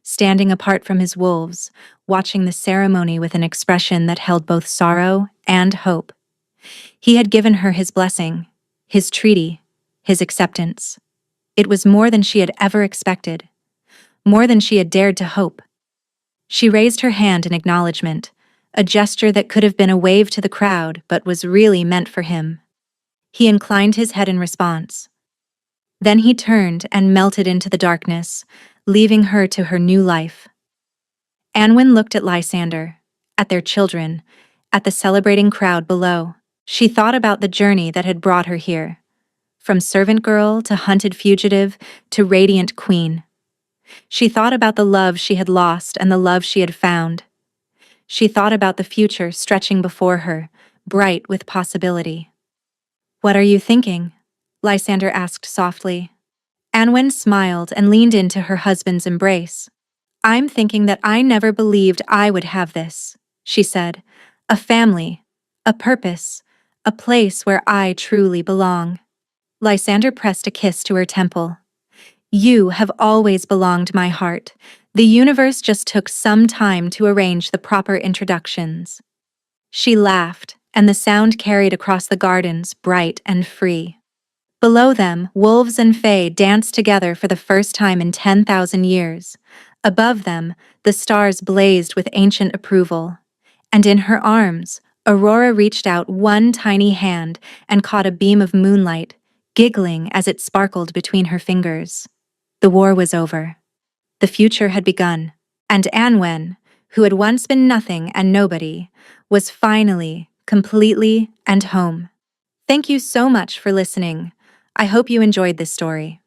standing apart from his wolves, watching the ceremony with an expression that held both sorrow and hope. He had given her his blessing, his treaty, his acceptance. It was more than she had ever expected, more than she had dared to hope. She raised her hand in acknowledgement, a gesture that could have been a wave to the crowd but was really meant for him. He inclined his head in response. Then he turned and melted into the darkness, leaving her to her new life. Anwen looked at Lysander, at their children, at the celebrating crowd below. She thought about the journey that had brought her here, from servant girl to hunted fugitive to radiant queen. She thought about the love she had lost and the love she had found. She thought about the future stretching before her, bright with possibility. What are you thinking? Lysander asked softly. Anwen smiled and leaned into her husband's embrace. I'm thinking that I never believed I would have this, she said. A family, a purpose, a place where I truly belong. Lysander pressed a kiss to her temple. You have always belonged my heart. The universe just took some time to arrange the proper introductions. She laughed, and the sound carried across the gardens, bright and free. Below them, wolves and fae danced together for the first time in 10,000 years. Above them, the stars blazed with ancient approval. And in her arms, Aurora reached out one tiny hand and caught a beam of moonlight, giggling as it sparkled between her fingers. The war was over. The future had begun, and Anwen, who had once been nothing and nobody, was finally, completely, and home. Thank you so much for listening. I hope you enjoyed this story.